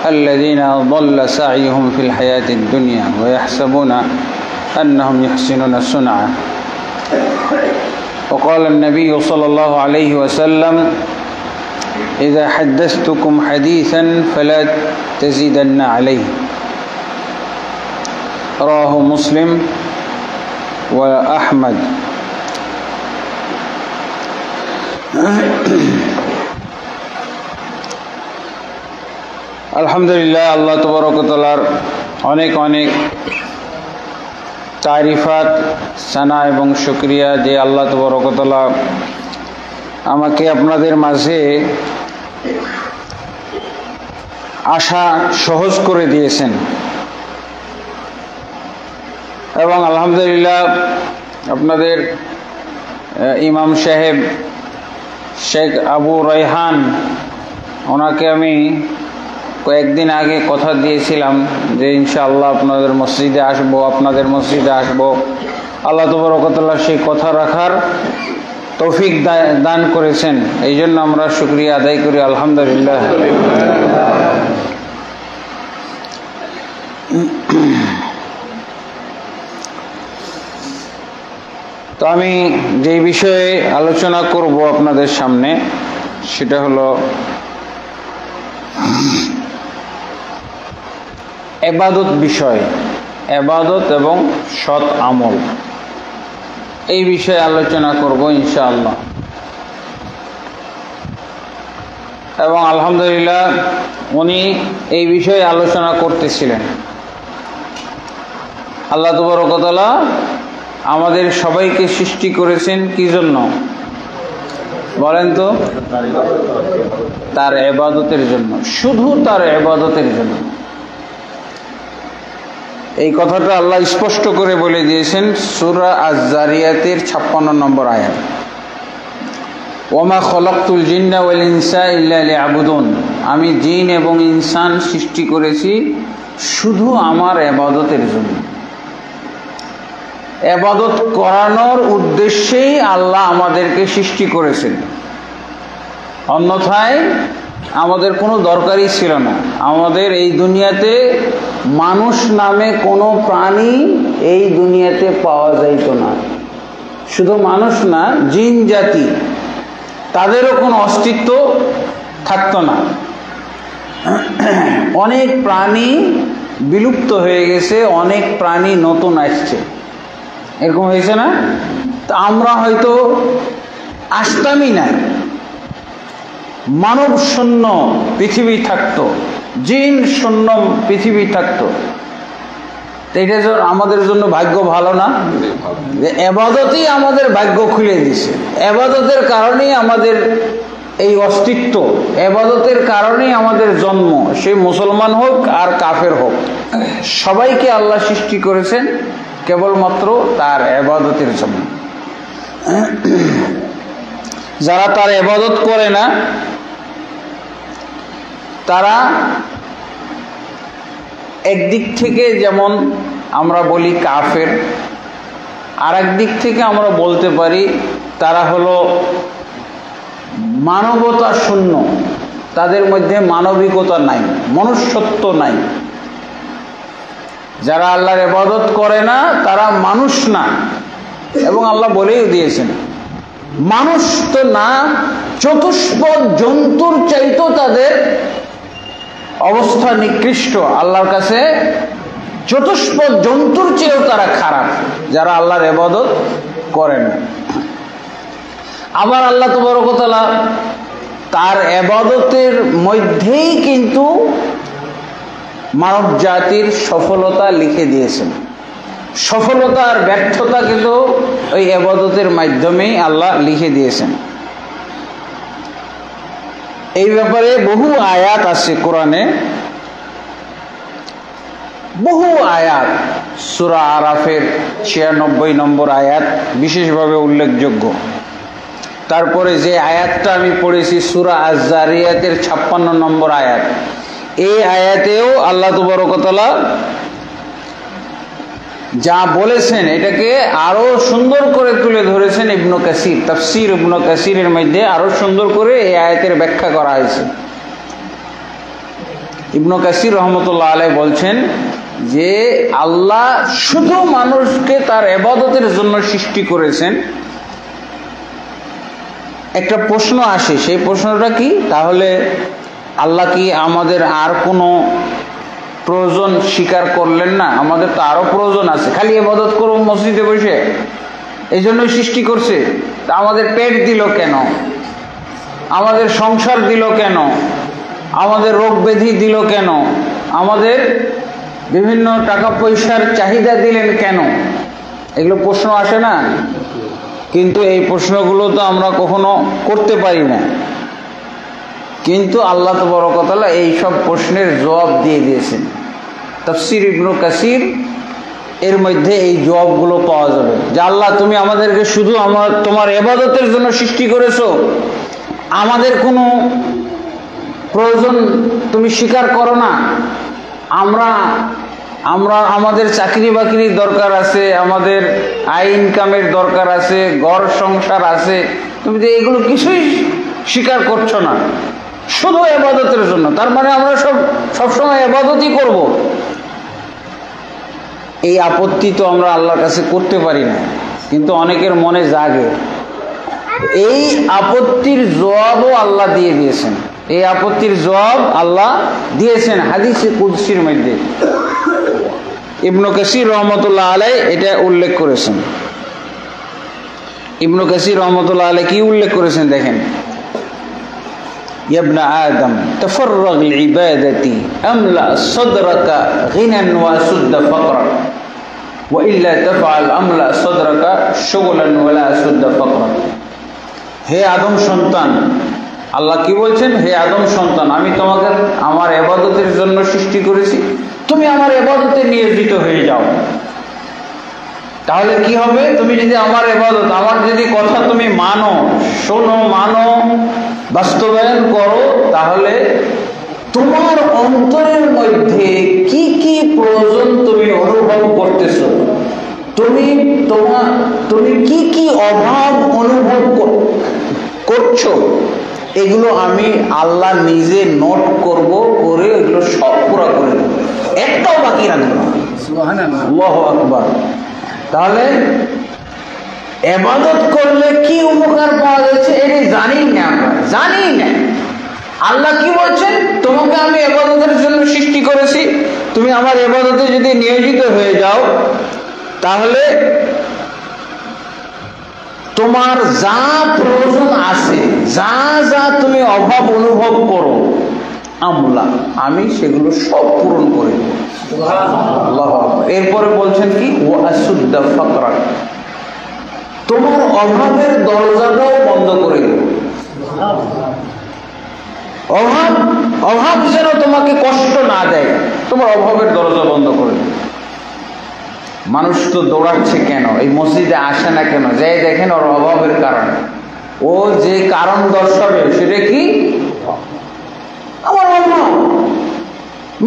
الذين ضل سعيهم في الحياة الدنيا ويحسبون أنهم يحسنون صنعا وقال النبي صلى الله عليه وسلم إذا حدثتكم حديثا فلا تزيدن عليه رواه مسلم وأحمد আলহামদুলিল্লাহ, আল্লাহ তাবারক ওয়া তাআলার অনেক অনেক তারিফাত, সানা এবং শুকরিয়া যে আল্লাহ তাবারক ওয়া তাআলা আমাকে আপনাদের মাঝে আসা সহজ করে দিয়েছেন। এবং আলহামদুলিল্লাহ আপনাদের ইমাম সাহেব শেখ আবু রায়হান, ওনাকে আমি কয়েকদিন আগে কথা দিয়েছিলাম যে ইনশাআল্লাহ আপনাদের মসজিদে আসবো। আল্লাহ তাবারক ওয়া তাআলা সেই কথা রাখার তৌফিক দান করেছেন, এই জন্য আমরা শুকরিয়া আদায় করি আলহামদুলিল্লাহ। তো আমি যে বিষয়ে আলোচনা করব আপনাদের সামনে সেটা হলো ইবাদত বিষয়, ইবাদত এবং সৎ আমল, এই বিষয়ে আলোচনা করব ইনশাআল্লাহ। এবং আলহামদুলিল্লাহ উনি এই বিষয়ে আলোচনা করতেছিলেন। আল্লাহ তাবারক ওয়া তাআলা আমাদের সবাইকে সৃষ্টি করেছেন কি জন্য বলেন তো? তার ইবাদতের জন্য, শুধু তার ইবাদতের জন্য। এই কথাটা আল্লাহ স্পষ্ট করে বলে দিয়েছেন সূরা আয-যারিয়াতের 56 নম্বর আয়াত, ওয়ামা খলাকতুল জিন্না ওয়াল ইনসা ইল্লা লিয়াবুদুন, আমি জিন এবং ইনসান সৃষ্টি করেছি শুধু আমার ইবাদতের জন্য। ইবাদত করানোর উদ্দেশ্যেই আল্লাহ আমাদেরকে সৃষ্টি করেছেন, অন্যথায় আমাদের কোনো দরকারই ছিল না। আমাদের এই দুনিয়াতে মানুষ নামে কোনো প্রাণী এই দুনিয়াতে পাওয়া যাইত না। শুধু মানুষ না, জিন জাতি, তাদেরও কোনো অস্তিত্ব থাকতো না। অনেক প্রাণী বিলুপ্ত হয়ে গেছে, অনেক প্রাণী নতুন আসছে, এরকম হয়েছে না? তা আমরা হয়তো আসতামই না, মানব শূন্য পৃথিবী থাকতো, জিন শূন্য পৃথিবী থাকতো। এটা আমাদের জন্য ভাগ্য ভালো না? ইবাদতই আমাদের ভাগ্য খুলে দিছে। ইবাদতের কারণেই আমাদের এই অস্তিত্ব, ইবাদতের কারণেই আমাদের জন্ম। সে মুসলমান হোক আর কাফের হোক, সবাইকে আল্লাহ সৃষ্টি করেছেন কেবলমাত্র তার ইবাদতের জন্য। যারা তার ইবাদত করে না তারা একদিক থেকে যেমন আমরা বলি কাফের, আর একদিক থেকে আমরা বলতে পারি তারা হলো মানবতা শূন্য, তাদের মধ্যে মানবিকতা নাই, মনুষ্যত্ব নাই। যারা আল্লাহর ইবাদত করে না তারা মানুষ না, এবং আল্লাহ বলেই দিয়েছেন মানুষ তো না, চতুষ্পদ জন্তুর চাইতেও তাদের অবস্থা নিকৃষ্ট আল্লাহর কাছে। চতুষ্পদ জন্তুর চেয়েও তারা খারাপ, যারা আল্লাহর ইবাদত করেন। আবার আল্লাহ তাবারক ওয়া তাআলা তার ইবাদতের মধ্যেই কিন্তু মানব জাতির সফলতা লিখে দিয়েছেন। সফলতা আর ব্যর্থতা কিন্তু ওই ইবাদতের মাধ্যমেই আল্লাহ লিখে দিয়েছেন। এই ব্যাপারে বহু আয়াত আছে কোরআনে, বহু আয়াত। সূরা আরাফের 96 নম্বর আয়াত বিশেষভাবে উল্লেখযোগ্য। তারপরে যে আয়াতটা আমি পড়েছি সূরা আয-যারিয়াতের 56 নম্বর আয়াত, এই আয়াতেও আল্লাহ তাবারক ওয়া তাআলা যা বলেছেন এটাকে আরো সুন্দর করে তুলে ধরেছেন ইবনে কাসির। তাফসীর ইবনে কাসিরের মধ্যে আরো সুন্দর করে এই আয়াতের ব্যাখ্যা করা হয়েছে। ইবনে কাসির রহমতুল্লাহ আলাইহি বলছেন যে আল্লাহ শুধু মানুষকে তার ইবাদতের জন্য সৃষ্টি করেছেন। একটা প্রশ্ন আসে, সেই প্রশ্নটা কি, তাহলে আল্লাহ কি আমাদের আর কোনো প্রয়োজন স্বীকার করলেন না? আমাদের তো আরো প্রয়োজন আছে, খালি ইবাদত করব মসজিদে বসে, এই জন্যই সৃষ্টি করছে। তা আমাদের পেট দিল কেন? আমাদের সংসার দিল কেন? আমাদের রোগ ব্যাধি দিল কেন? আমাদের বিভিন্ন টাকা পয়সার চাহিদা দিলেন কেন? এগুলো প্রশ্ন আসে না? কিন্তু এই প্রশ্নগুলো তো আমরা কখনো করতে পারি না। কিন্তু আল্লাহ তাবারক ওয়া তাআলা এই সব প্রশ্নের জবাব দিয়ে দিয়েছেন। তাফসীর ইবনে কাসির এর মধ্যে এই জবাবগুলো পাওয়া যাবে যে আল্লাহ তুমি আমাদেরকে শুধু তোমার ইবাদতের জন্য সৃষ্টি করেছো, আমাদের কোনো প্রয়োজন তুমি স্বীকার করো না। আমাদের চাকরি বাকরির দরকার আছে, আমাদের আয় ইনকামের দরকার আছে, ঘর সংসার আছে, তুমি তো এগুলো কিছুই স্বীকার করছো না, শুধু ইবাদতের জন্য। তার মানে আমরা সবসময় ইবাদতই করব। এই আপত্তি তো আমরা আল্লাহর কাছে করতে পারি না, কিন্তু অনেকের মনে জাগে। এই আপত্তির জবাবও আল্লাহ দিয়ে দিয়েছেন। এই আপত্তির জবাব আল্লাহ দিয়েছেন হাদিসে কুদসির মধ্যে। ইবনে কাসির রহমতুল্লাহ আলাইহি এটা উল্লেখ করেছেন। ইবনে কাসির রহমতুল্লাহ আলাইহি কি উল্লেখ করেছেন দেখেন, ইয়া ইবনে আদম তাফাররাগ লিইবাদাতি আমলা সাদরাকা গিনান ওয়া সুদ্দা ফাকরাক ওয়া ইল্লা তাফআল আমলা সাদরাকা শুগলান ওয়া লা সুদ্দা ফাকরাক। হে আদম সন্তান, আল্লাহ কি বলছেন, হে আদম সন্তান, আমি তোমাকে আমার ইবাদতের জন্য সৃষ্টি করেছি, তুমি আমার ইবাদতে নিয়োজিত হয়ে যাও। তাহলে কি হবে, তুমি যদি আমার ইবাদত, আমার যদি কথা তুমি মানো, শোনো, মানো, বাস্তবায়ন করো, তাহলে তোমার অন্তরের মধ্যে কি কি প্রয়োজন তুমি অনুভব করতেছো, তুমি কি কি অভাব অনুভব করছো, এগুলো আমি আল্লাহ নিজে নোট করব, করে এগুলো সব পুরা করে দেব, একটাও বাকি রাখবো না। সুবহানাল্লাহ, আল্লাহু আকবার। তাহলে ইবাদত করলে কি উপকার পাওয়া যাচ্ছে এটা জানি না, আমরা জানি না। আল্লাহ কি বলছেন, তোমাকে আমি ইবাদতের জন্য সৃষ্টি করেছি, তুমি আমার ইবাদতে যদি নিয়োজিত হয়ে যাও, তাহলে তোমার যা প্রয়োজন আছে, যা যা তুমি অভাব অনুভব করো, আমি সেগুলো সব পূরণ করে দেব। এরপরে বলছেন কি, ওয়া আসুদ্দা ফাকরাক, তোমার অভাবের দরজাটাও বন্ধ করে দেব। অভাব যেন তোমাকে কষ্ট না দেয়, তোমার অভাবের দরজা বন্ধ করে দেব। মানুষ তো দৌড়াচ্ছে কেন, এই মসজিদে আসে না কেন, যাই দেখেন ওর অভাবের কারণে। ও যে কারণ দর্শাবে সেটা কি, আমার অভাব,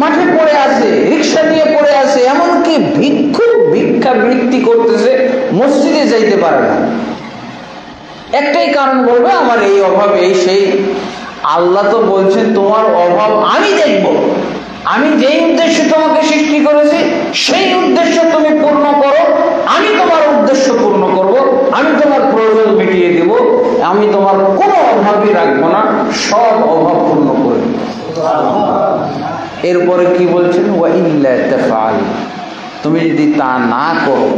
মাঠে পড়ে আছে, রিক্সা নিয়ে পড়ে আছে, এমনকি ভিক্ষাবৃত্তি করতেছে, মসজিদে যাইতে পারে না, একটাই কারণ বলবে আমার এই অভাব, এই সেই। আল্লাহ তো বলছেন তোমার অভাব আমি দেখব, আমি যেই উদ্দেশ্যে তোমাকে সৃষ্টি করেছি সেই উদ্দেশ্য তুমি পূর্ণ করো, আমি তোমার উদ্দেশ্য পূর্ণ করব, আমি তোমার প্রয়োজন মিটিয়ে দেব, আমি তোমার কোনো অভাবই রাখবো না, সব অভাব পূর্ণ করে দেব। এরপরে কি বলছেন, ওয়া ইল্লা তাফআল, তুমি যদি তা না করো,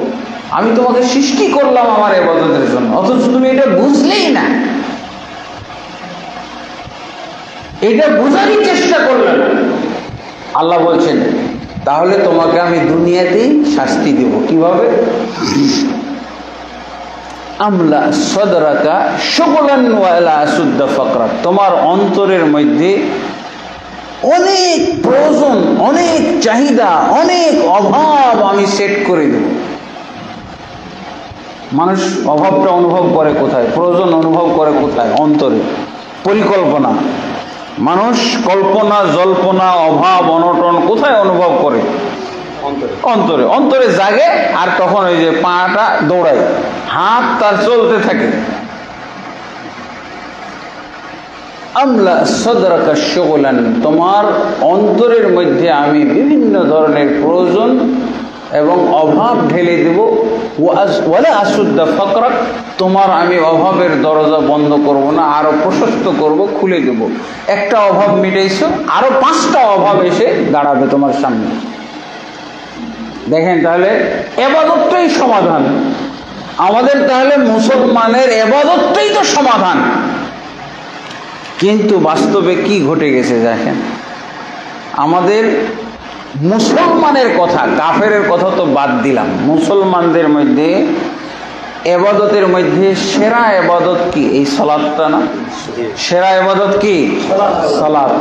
আমি তোমাকে সৃষ্টি করলাম আমার ইবাদতের জন্য, অথচ তুমি এটা বুঝলেই না, এটা বুঝারই চেষ্টা করলে না। আল্লাহ বলছেন তাহলে তোমাকে আমি দুনিয়াতেই শাস্তি দেব। কিভাবে, আমলা সাদরাকা শুগলান ওয়া লা সুদ্দা ফাকরাক, তোমার অন্তরের মধ্যে অনেক প্রয়োজন, অনেক চাহিদা, অনেক অভাব আমি সেট করে দেব। মানুষ অভাবটা অনুভব করে কোথায়, প্রয়োজন অনুভব করে কোথায়, অন্তরে। পরিকল্পনা, মানুষ কল্পনা জল্পনা অভাব অনটন কোথায় অনুভব করে, অন্তরে। অন্তরে জাগে, আর তখন ওই যে পাটা দৌড়ায়, হাত তার চলতে থাকে। আমলা সদরাকা শুগলান, তোমার অন্তরের মধ্যে আমি বিভিন্ন ধরনের প্রয়োজন এবং অভাব ঢেলে দেব। ওয়ালা আসুদ্দা ফাকরাক, তোমার আমি অভাবের দরজা বন্ধ করব না, আরো প্রশস্ত করব, খুলে দেব। একটা অভাব মিটাইছো, আরো 5টা অভাব এসে দাঁড়াবে তোমার সামনে। দেখেন তাহলে ইবাদতটাই সমাধান আমাদের, তাহলে মুসলমানের ইবাদতটাই তো সমাধান। কিন্তু বাস্তবে কি ঘটে গেছে দেখেন, আমাদের মুসলমানের কথা, কাফেরের কথা তো বাদ দিলাম, মুসলমানদের মধ্যে ইবাদতের মধ্যে সেরা ইবাদত কি? এই সালাতটা না? সেরা ইবাদত কি? সালাত।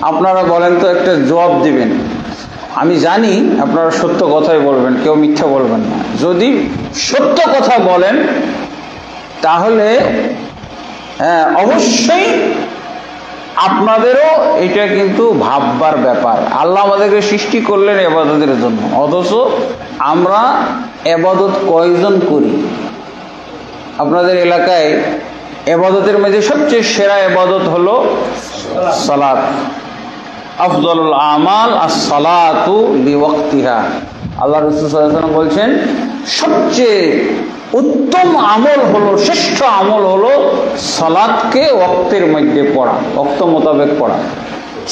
আপনারা বলেন তো, একটা জবাব দিবেন। আমি জানি আপনারা সত্য কথাই বলবেন, কেউ মিথ্যা বলবেন না। যদি সত্য কথা বলেন তাহলে অবশ্যই আপনাদেরও এটা কিন্তু ভাববার ব্যাপার। আল্লাহ আমাদেরকে সৃষ্টি করলেন ইবাদতের জন্য, অথচ আমরা ইবাদত কয়জন করি? আপনাদের এলাকায় ইবাদতের মধ্যে সবচেয়ে সেরা ইবাদত হলো সালাত। আফদলুল আমাল আস-সালাতু লিওয়াক্তিহা। আল্লাহ রাসূল সাল্লাল্লাহু আলাইহি ওয়াসাল্লাম বলছেন, সবচেয়ে উত্তম আমল হলো, শ্রেষ্ঠ আমল হলো সালাতকে ওয়াক্তের মধ্যে পড়া, ওয়াক্ত মোতাবেক পড়া।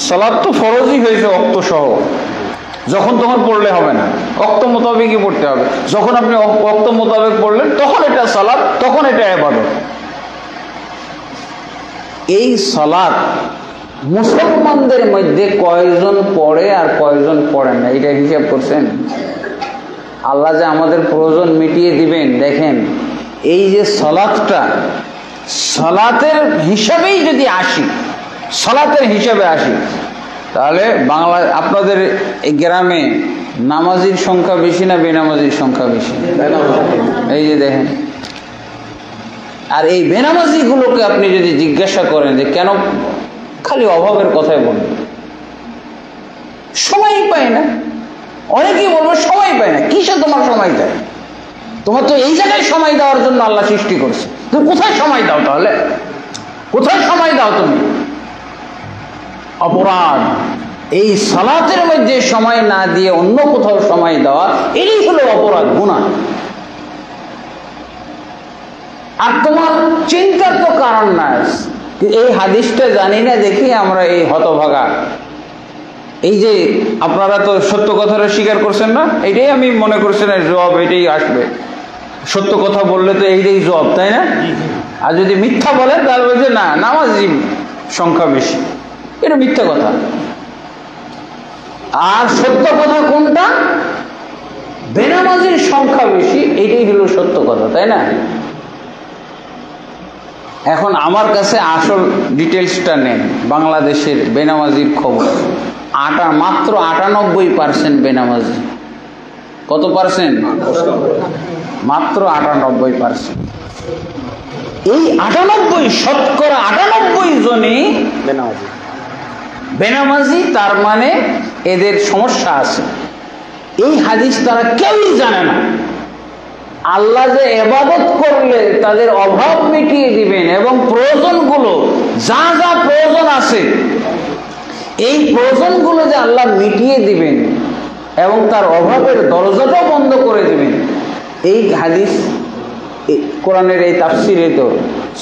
সালাত তো ফরজই হয়েছে ওয়াক্ত সহ, যখন তখন পড়লে হবে না, ওয়াক্ত মোতাবেকই পড়তে হবে। যখন আপনি ওয়াক্ত মোতাবেক পড়লেন তখন এটা সালাত, তখন এটা ইবাদত। এই সালাত মুসলমানদের মধ্যে কয়জন পড়ে আর কয়জন পড়েন না, এটা হিসাব করছেন? আল্লাহ যে আমাদের প্রয়োজন মিটিয়ে দিবেন, দেখেন এই যে সালাতটা, সালাতের হিসাবেই যদি আসি, সালাতের হিসাবে আসি, তাহলে বাংলা আপনাদের এই গ্রামে নামাজির সংখ্যা বেশি না বেনামাজির সংখ্যা বেশি? এই যে দেখেন, আর এই বেনামাজিগুলোকে আপনি যদি জিজ্ঞাসা করেন যে কেন, খালি অভাবের কথাই বলবে, সময়ই পায় না। অনেকেই বলবে সময় পায় না। কিসে তোমার সময় দেয়? তোমার তো এই জায়গায় সময় দেওয়ার জন্য আল্লাহ সৃষ্টি করছে, তুমি কোথায় সময় দাও? তাহলে কোথায় সময় দাও তুমি? অপরাধ এই সালাতের মধ্যে সময় না দিয়ে অন্য কোথাও সময় দেওয়া, এটাই হলো অপরাধ, গুনাহ। আর তোমার চিন্তার তো কারণ নাই। এই হাদিসটা জানি না দেখি আমরা এই হতভাগা, এই যে আপনারা তো সত্য কথাটা স্বীকার করছেন না, এটাই আমি মনে করছি না জবাব এটাই আসবে। সত্য কথা বললে তো এইটাই জবাব, তাই না? আর যদি মিথ্যা বলেন তাহলে বলছে না নামাজি সংখ্যা বেশি, এটা মিথ্যা কথা। আর সত্য কথা কোনটা? বেনামাজির সংখ্যা বেশি, এটাই হলো সত্য কথা, তাই না? এখন আমার কাছে আসল ডিটেলসটা নেন, বাংলাদেশের বেনামাজির খবর। মাত্র 98% বেনামাজি। কত পার্সেন্ট? মাত্র 98%। এই 98, শতকরা 98 জনই বেনামাজি। তার মানে এদের সমস্যা আছে। এই হাদিস তারা কেউই জানে না। আল্লাহ যে ইবাদত করলে তাদের অভাব মিটিয়ে দিবেন এবং প্রয়োজনগুলো, যা যা প্রয়োজন আছে, এই প্রয়োজনগুলো যে আল্লাহ মিটিয়ে দিবেন এবং তার অভাবের দরজাটাও বন্ধ করে দিবেন, এই হাদিস কোরআনের এই তাফসিরে, তো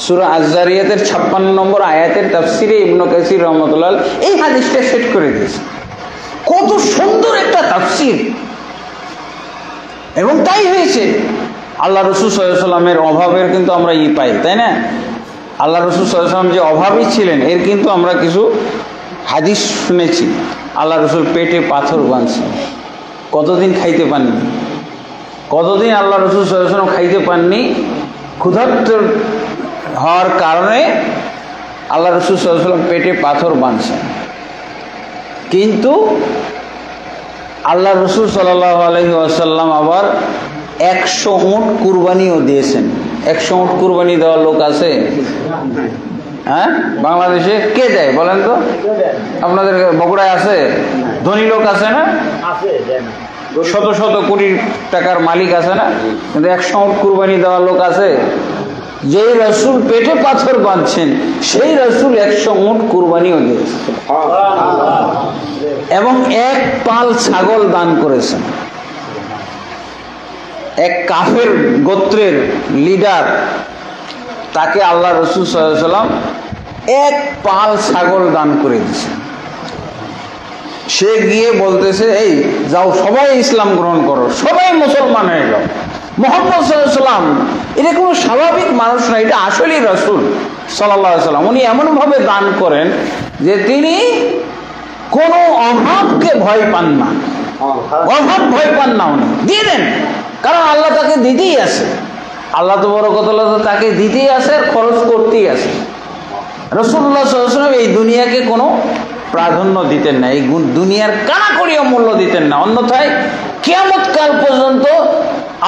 সূরা আয-যারিয়াতের 56 নম্বর আয়াতের তাফসিরে ইবনে কাসির রাহমাতুল্লাহ এই হাদিসটা সেট করে দিয়েছে। কত সুন্দর একটা তাফসির! এবং তাই হয়েছে। আল্লাহ রাসূল সাল্লাল্লাহু আলাইহি ওয়াসাল্লামের অভাবের কিন্তু আমরা পাই, তাই না? আল্লাহ রাসূল সাল্লাল্লাহু আলাইহি ওয়াসাল্লাম যে অভাবী ছিলেন, এর কিন্তু আমরা কিছু হাদিস শুনেছি। আল্লাহ রাসূল পেটে পাথর বাঁধছেন, কতদিন খাইতে পাননি, কতদিন আল্লাহ রাসূল সাল্লাল্লাহু আলাইহি ওয়াসাল্লাম খাইতে পাননি, ক্ষুধার্ত হওয়ার কারণে আল্লাহ রাসূল সাল্লাল্লাহু আলাইহি ওয়াসাল্লাম পেটে পাথর বাঁধছেন। কিন্তু আল্লাহ রাসূল সাল্লাল্লাহু আলাইহি ওয়াসাল্লাম আবার 100 উট কুরবানিও দিয়েছেন। 100 উট কুরবানি দেওয়ার লোক আছে? হ্যাঁ, বাংলাদেশে কে দেয় বলেন তো? আপনাদের বগুড়ায় আছে? ধনী লোক আছে না? শত শত কোটি টাকার মালিক আছে না? কিন্তু 100 উট কুরবানি দেওয়ার লোক আছে? যেই রসুল পেটে পাথর বাঁধছেন সেই রসুল 100 উট কুরবানিও দিয়েছেন এবং 1 পাল ছাগল দান করেছেন। এক কাফের গোত্রের লিডার, তাকে আল্লাহ রসুল সাল্লাল্লাহু আলাইহি ওয়াসাল্লাম 1 পাল ছাগল দান করে দিয়েছেন। সে গিয়ে বলতেছে, এই যাও সবাই ইসলাম গ্রহণ করো, সবাই মুসলমান হয়ে যাও। মুহাম্মদ সাল্লাল্লাহু আলাইহি ওয়াসাল্লাম এটা কোনো স্বাভাবিক মানুষ না, এটা আসলেই রাসূল সাল্লাল্লাহু আলাইহি ওয়াসাল্লাম। উনি এমনভাবে দান করেন যে তিনি কোনো অভাবকে ভয় পান না, অভাব ভয় পান না, উনি দিয়ে দেন, কারণ আল্লাহ তাকে দিতেই আছে। আল্লাহ তো বড় কথা তাকে দিতেই আছে, খরচ করতেই আছে। রাসূলুল্লাহ সাল্লাল্লাহু আলাইহি ওয়াসাল্লাম এই দুনিয়াকে কোনো প্রাধান্য দিতেন না, এই দুনিয়ার কানাকড়িও মূল্য দিতেন না। অন্যথায় কিয়ামত কাল পর্যন্ত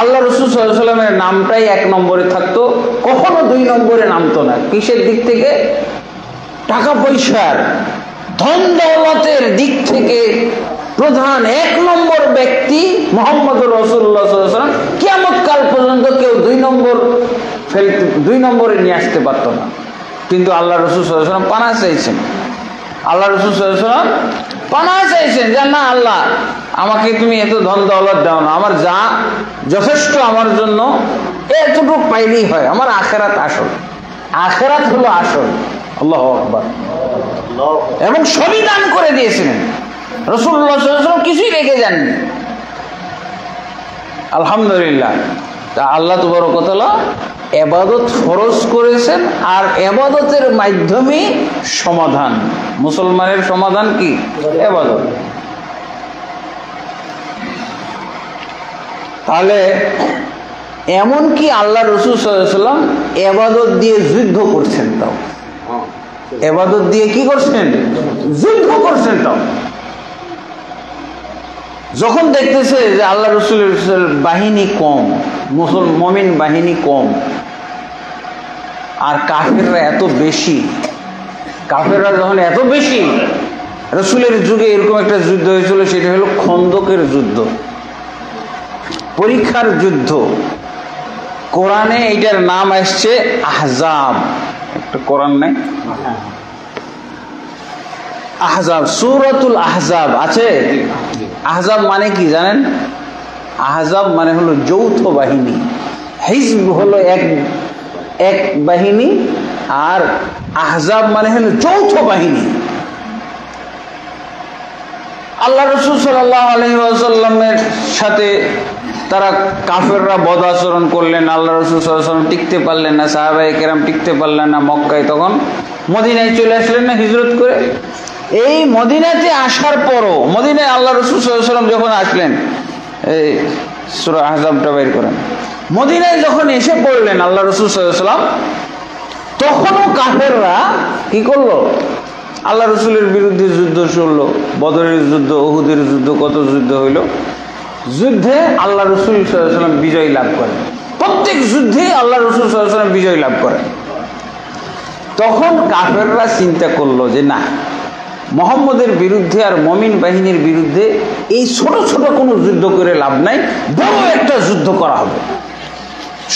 আল্লাহ রাসূল সাল্লাল্লাহু আলাইহি ওয়াসাল্লামের নামটাই 1 নম্বরে থাকতো, কখনো 2 নম্বরে নামতো না। কিসের দিক থেকে? টাকা পয়সার, ধন দৌলতের দিক থেকে প্রধান 1 নম্বর ব্যক্তি মুহাম্মদুর রাসূলুল্লাহ সাল্লাল্লাহু আলাইহি ওয়াসাল্লাম। কিয়ামত কাল পর্যন্ত কেউ 2 নম্বরে নিয়ে আসতে পারতো না। কিন্তু আল্লাহ রাসূল সাল্লাল্লাহু আলাইহি ওয়াসাল্লাম পানা চাইছেন, আল্লাহ রাসূল সাল্লাল্লাহু আলাইহি ওয়াসাল্লাম পানা চাইছেন যে না আল্লাহ, আমাকে তুমি এত ধন দৌলত দাও না, আমার যা যথেষ্ট আমার জন্য এতটুকু পাইলেই হয়, আমার আখিরাত আসল, আখিরাত হলো আসল। আল্লাহু আকবার। এবং সবই দান করে দিয়েছিলেন রাসূলুল্লাহ সাল্লাল্লাহু আলাইহি ওয়াসাল্লাম, কিছুই রেখে যাননি। আলহামদুলিল্লাহ। তা আল্লাহ তাবারক ওয়া তাআলা ইবাদত ফরজ করেছেন, আর ইবাদতের মাধ্যমে সমাধান। মুসলমানের সমাধান কি? ইবাদত। তাহলে এমন কি আল্লাহ রাসূল সাল্লাল্লাহু আলাইহি ওয়াসাল্লাম ইবাদত দিয়ে যুদ্ধ করছেন, তাও ইবাদত দিয়ে কি করছেন? যুদ্ধ করছেন। তাও যখন দেখতেছে যে আল্লাহ রাসূলের বাহিনী কম, মুমিন বাহিনী কম, আর কাফেররা এত বেশি, কাফেররা যখন এত বেশি, রাসূলের যুগে এরকম একটা যুদ্ধ হয়েছিল, সেটা হলো খন্দকের যুদ্ধ, পরীক্ষার যুদ্ধ। কোরআনে এইটার নাম আসছে আহজাব। একটা কোরআন নাই? আহজাব, সূরাতুল আহজাব আছে। আহজাব মানে কি জানেন? আহজাব মানে হলো যৌথ বাহিনী। হিজব হলো এক বাহিনী, আর আহজাব মানে হলো যৌথ বাহিনী। আল্লাহ রাসূল সাল্লাল্লাহু আলাইহি ওয়াসাল্লামের সাথে তারা কাফেররা বদ আচরণ করলেন, আল্লাহ রাসূল সাল্লাল্লাহু আলাইহি ওয়াসাল্লাম টিকতে পারলেন না, সাহাবায়ে কেরাম টিকতে পারলেন না মক্কায়, তখন মদিনায় চলে আসলেন না হিজরত করে। এই মদিনাতে আসার পরও, মদিনায় আল্লাহ রাসূল সাল্লাল্লাহু আলাইহি ওয়াসাল্লাম যখন আসলেন, এই সূরা আহজাবটা বের করেন, মদিনায় যখন এসে পড়লেন আল্লাহ রাসূল সাল্লাল্লাহু আলাইহি ওয়াসাল্লাম, তখনও কাফেররা কি করলো? আল্লাহ রাসূলের বিরুদ্ধে যুদ্ধ করলো, বদরের যুদ্ধ, উহুদের যুদ্ধ, কত যুদ্ধ হইল। যুদ্ধে আল্লাহ রাসূল সাল্লাল্লাহু আলাইহি ওয়াসাল্লাম বিজয় লাভ করেন, প্রত্যেক যুদ্ধে আল্লাহ রাসূল সাল্লাল্লাহু আলাইহি ওয়াসাল্লাম বিজয় লাভ করেন। তখন কাফেররা চিন্তা করলো যে না, মুহাম্মদের বিরুদ্ধে আর মুমিন বাহিনীর বিরুদ্ধে এই ছোট ছোট কোনো যুদ্ধ করে লাভ নাই, বড় একটা যুদ্ধ করা হবে।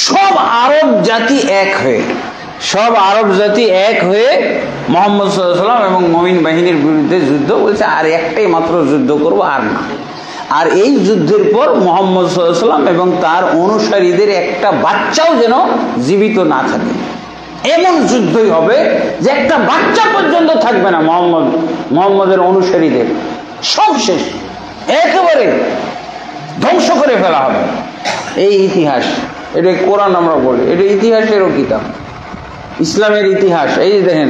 সব আরব জাতি এক হয়ে, সব আরব জাতি এক হয়ে মুহাম্মদ সাল্লাল্লাহু আলাইহি ওয়াসাল্লাম এবং মুমিন বাহিনীর বিরুদ্ধে যুদ্ধ বলছে, আর একটাই মাত্র যুদ্ধ করব, আর না। আর এই যুদ্ধের পর মুহাম্মদ সাল্লাল্লাহু আলাইহি ওয়াসাল্লাম এবং তার অনুসারীদের একটা বাচ্চাও যেন জীবিত না থাকে, এমন যুদ্ধই হবে যে একটা বাচ্চা পর্যন্ত থাকবে না মুহাম্মদের অনুসারীদের, সব শেষ, একেবারে ধ্বংস করে ফেলা হবে। এই ইতিহাস, এটা কোরআন আমরা বলি, এটা ইতিহাসেরও কিতাব, ইসলামের ইতিহাস। এই যে দেখেন,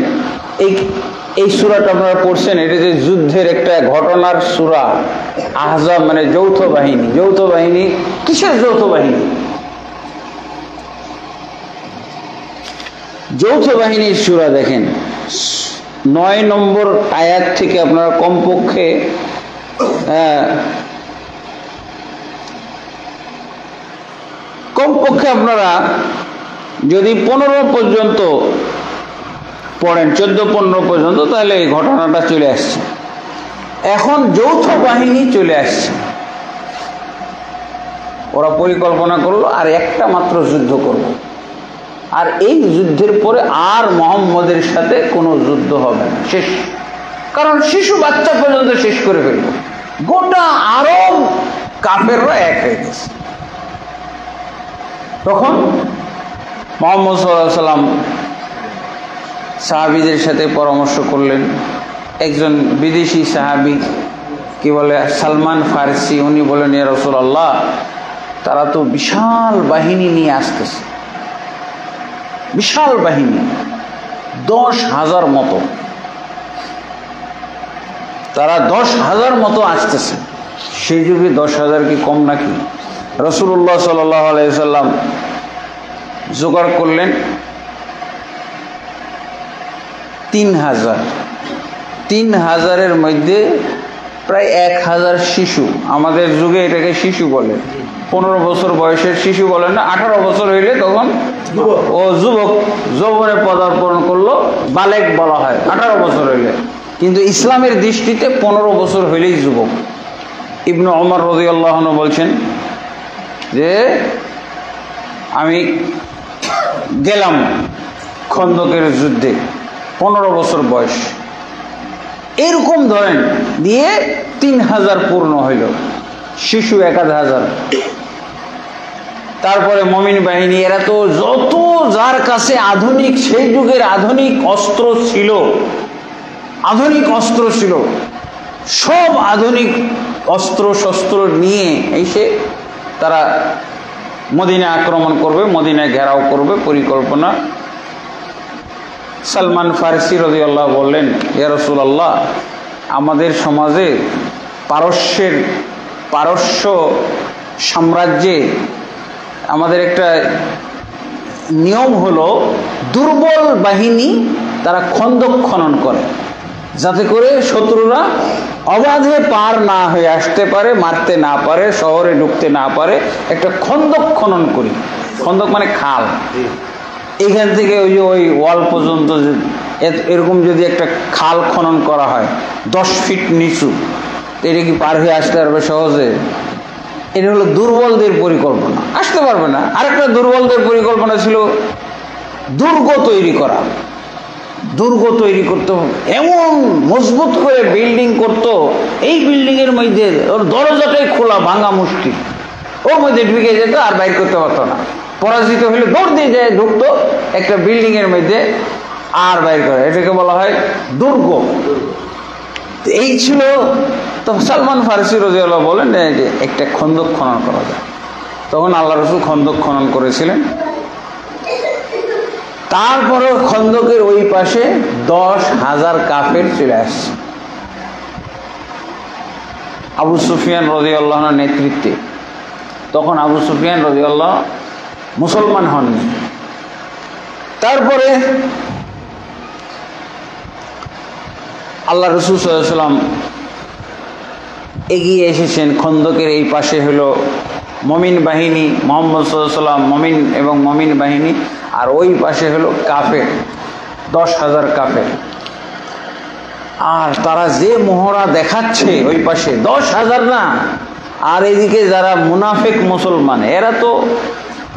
এই সূরাটা আপনারা পড়ছেন, এটা যে যুদ্ধের একটা ঘটনার সূরা। আহজাব মানে যৌথ বাহিনী। যৌথ বাহিনী কিসের যৌথ বাহিনী? যৌথ বাহিনীর সূরা দেখেন, 9 নম্বর আয়াত থেকে আপনারা কমপক্ষে আপনারা যদি 15 পর্যন্ত পড়েন, 14-15 পর্যন্ত, তাহলে এই ঘটনাটা চলে আসছে। এখন যৌথ বাহিনী চলে আসছে, ওরা পরিকল্পনা করলো আর একটা মাত্র যুদ্ধ করব, আর এই যুদ্ধের পরে আর মোহাম্মদের সাথে কোনো যুদ্ধ হবে না, শেষ। কারণ শিশু বাচ্চা পর্যন্ত শেষ করে ফেলব, গোটা আরব কাফেররা এক হয়ে গেছে। তখন মুহাম্মদ সাল্লাল্লাহু আলাইহি ওয়াসাল্লাম সাহাবীদের সাথে পরামর্শ করলেন। একজন বিদেশি সাহাবী, কি বলে, সালমান ফারসি, উনি বলেন, ইয়া রাসূলুল্লাহ, তারা তো বিশাল বাহিনী নিয়ে আসতেছে, বিশাল বাহিনী, 10,000 মতো, তারা 10,000 মতো আসতেছে। সেই যুগে 10,000 কি কম নাকি? রাসূলুল্লাহ সাল্লাল্লাহু আলাইহি ওয়াসাল্লাম জোগাড় করলেন 3,000। 3,000-এর মধ্যে প্রায় 1,000 শিশু। আমাদের যুগে এটাকে শিশু বলে, 15 বছর বয়সের শিশু বলেন না, 18 বছর হইলে তখন ও যুবক, যৌবনে পদার্পণ করলো, বালেক বলা হয় 18 বছর হইলে। কিন্তু ইসলামের দৃষ্টিতে 15 বছর হইলেই যুবক। ইবনে ওমর রাদিয়াল্লাহু আনহু বলছেন যে আমি গেলাম খন্দকের যুদ্ধে, 15 বছর বয়স, এরকম ধরেন দিয়ে 3,000 পূর্ণ হইল, শিশু 1,000। তারপরে মুমিন বাহিনী, এরা তো যত যার কাছে আধুনিক, সেই যুগের আধুনিক অস্ত্র ছিল, আধুনিক অস্ত্র ছিল, সব আধুনিক অস্ত্র শস্ত্র নিয়ে এসে তারা মদিনা আক্রমণ করবে, মদিনা ঘেরাও করবে পরিকল্পনা। সালমান ফারসি রাদিয়াল্লাহু বললেন, ইয়া রাসূলুল্লাহ, আমাদের সমাজে পারস্য সাম্রাজ্যে আমাদের একটা নিয়ম হলো, দুর্বল বাহিনী তারা খন্দক খনন করে, যাতে করে শত্রুরা অবাধে পার না হয়ে আসতে পারে, মারতে না পারে, শহরে ঢুকতে না পারে। একটা খন্দক খনন করি, খন্দক মানে খাল, এখান থেকে ওই ওয়াল পর্যন্ত এরকম যদি একটা খাল খনন করা হয় 10 ফিট নিচু, এটা কি পার হয়ে আসতে পারবে সহজে? এটা হলো দুর্বলদের পরিকল্পনা, আসতে পারবে না। আরেকটা দুর্বলদের পরিকল্পনা ছিল দুর্গ তৈরি করা। দুর্গ তৈরি করতো, এমন মজবুত করে বিল্ডিং করতো, এই বিল্ডিং এর মধ্যে ওর দরজাটাই খোলা, ভাঙা মুশকিল, ওর মধ্যে ঢুকে যেত আর বাইর করতে পারতো না। পরাজিত হলে দৌড় দিয়ে যায়, ঢুকতো একটা বিল্ডিং এর মধ্যে আর বাইর করে, এটাকে বলা হয় দুর্গ। এই ছিল। তো সালমান ফারসি রাদিয়াল্লাহু বলেন যে একটা খন্দক খনন করা যায়। তখন আল্লাহ রাসূল খন্দক খনন করেছিলেন। তারপরে খন্দকের ওই পাশে 10,000 কাফের চলে আসছে আবু সুফিয়ান রাদিয়াল্লাহু আনহুর নেতৃত্বে। তখন আবু সুফিয়ান রাদিয়াল্লাহু মুসলমান হননি। তারপরে আল্লাহ রাসূল সাল্লাল্লাহু আলাইহি ওয়াসাল্লাম এগিয়ে এসেছেন। খন্দকের এই পাশে হলো মুমিন বাহিনী, মুহাম্মদ সাল্লাল্লাহু আলাইহি ওয়াসাল্লাম, মুমিন এবং মুমিন বাহিনী, আর ওই পাশে হলো কাফের, 10,000 কাফের। আর তারা যে মোহরা দেখাচ্ছে ওই পাশে 10,000 না, আর এদিকে যারা মুনাফিক মুসলমান, এরা তো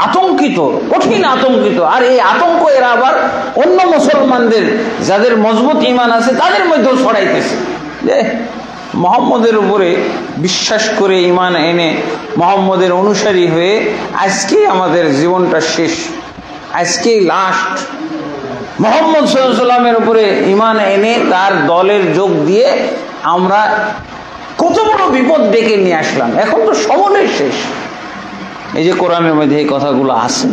আতঙ্কিত, কঠিন আতঙ্কিত। আর এই আতঙ্ক এরা আবার অন্য মুসলমানদের যাদের মজবুত ঈমান আছে তাদের মধ্যেও ছড়াইতেছে যে মুহাম্মদের উপরে বিশ্বাস করে ঈমান এনে মুহাম্মদের অনুসারী হয়ে আজকেই আমাদের জীবনটা শেষ, আজকেই লাস্ট। মুহাম্মদ সাল্লাল্লাহু আলাইহি ওয়াসাল্লামের উপরে ঈমান এনে তার দলের যোগ দিয়ে আমরা কত বড় বিপদ ডেকে নিয়ে আসলাম, এখন তো সময় শেষ। এই যে কোরআনের মধ্যে এই কথাগুলো আছে,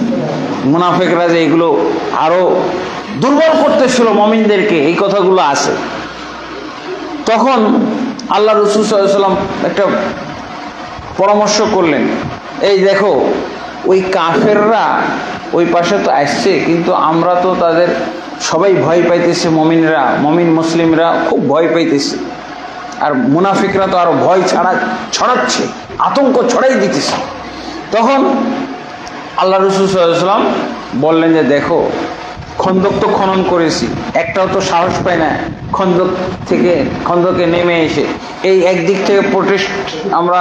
মুনাফিকরা যে এগুলো আরো দুর্বল করতেছিল মুমিনদেরকে, এই কথাগুলো আছে। তখন আল্লাহ রাসূল সাল্লাল্লাহু আলাইহি ওয়াসাল্লাম একটা পরামর্শ করলেন, এই দেখো ওই কাফেররা ওই পাশে তো আসছে, কিন্তু আমরা তো তাদের সবাই ভয় পাইতেছে, মুমিনরা, মুমিন মুসলিমরা খুব ভয় পাইতেছে, আর মুনাফিকরা তো আরো ভয় ছড়াচ্ছে, আতঙ্ক ছড়াই দিতেছে। তখন আল্লাহ রাসূল সাল্লাল্লাহু আলাইহি ওয়াসাল্লাম বললেন যে দেখো, খন্দক তো খনন করেছি, একটাও তো সাহস পায় না খন্দকে নেমে এসে এই একদিক থেকে প্রোটেস্ট আমরা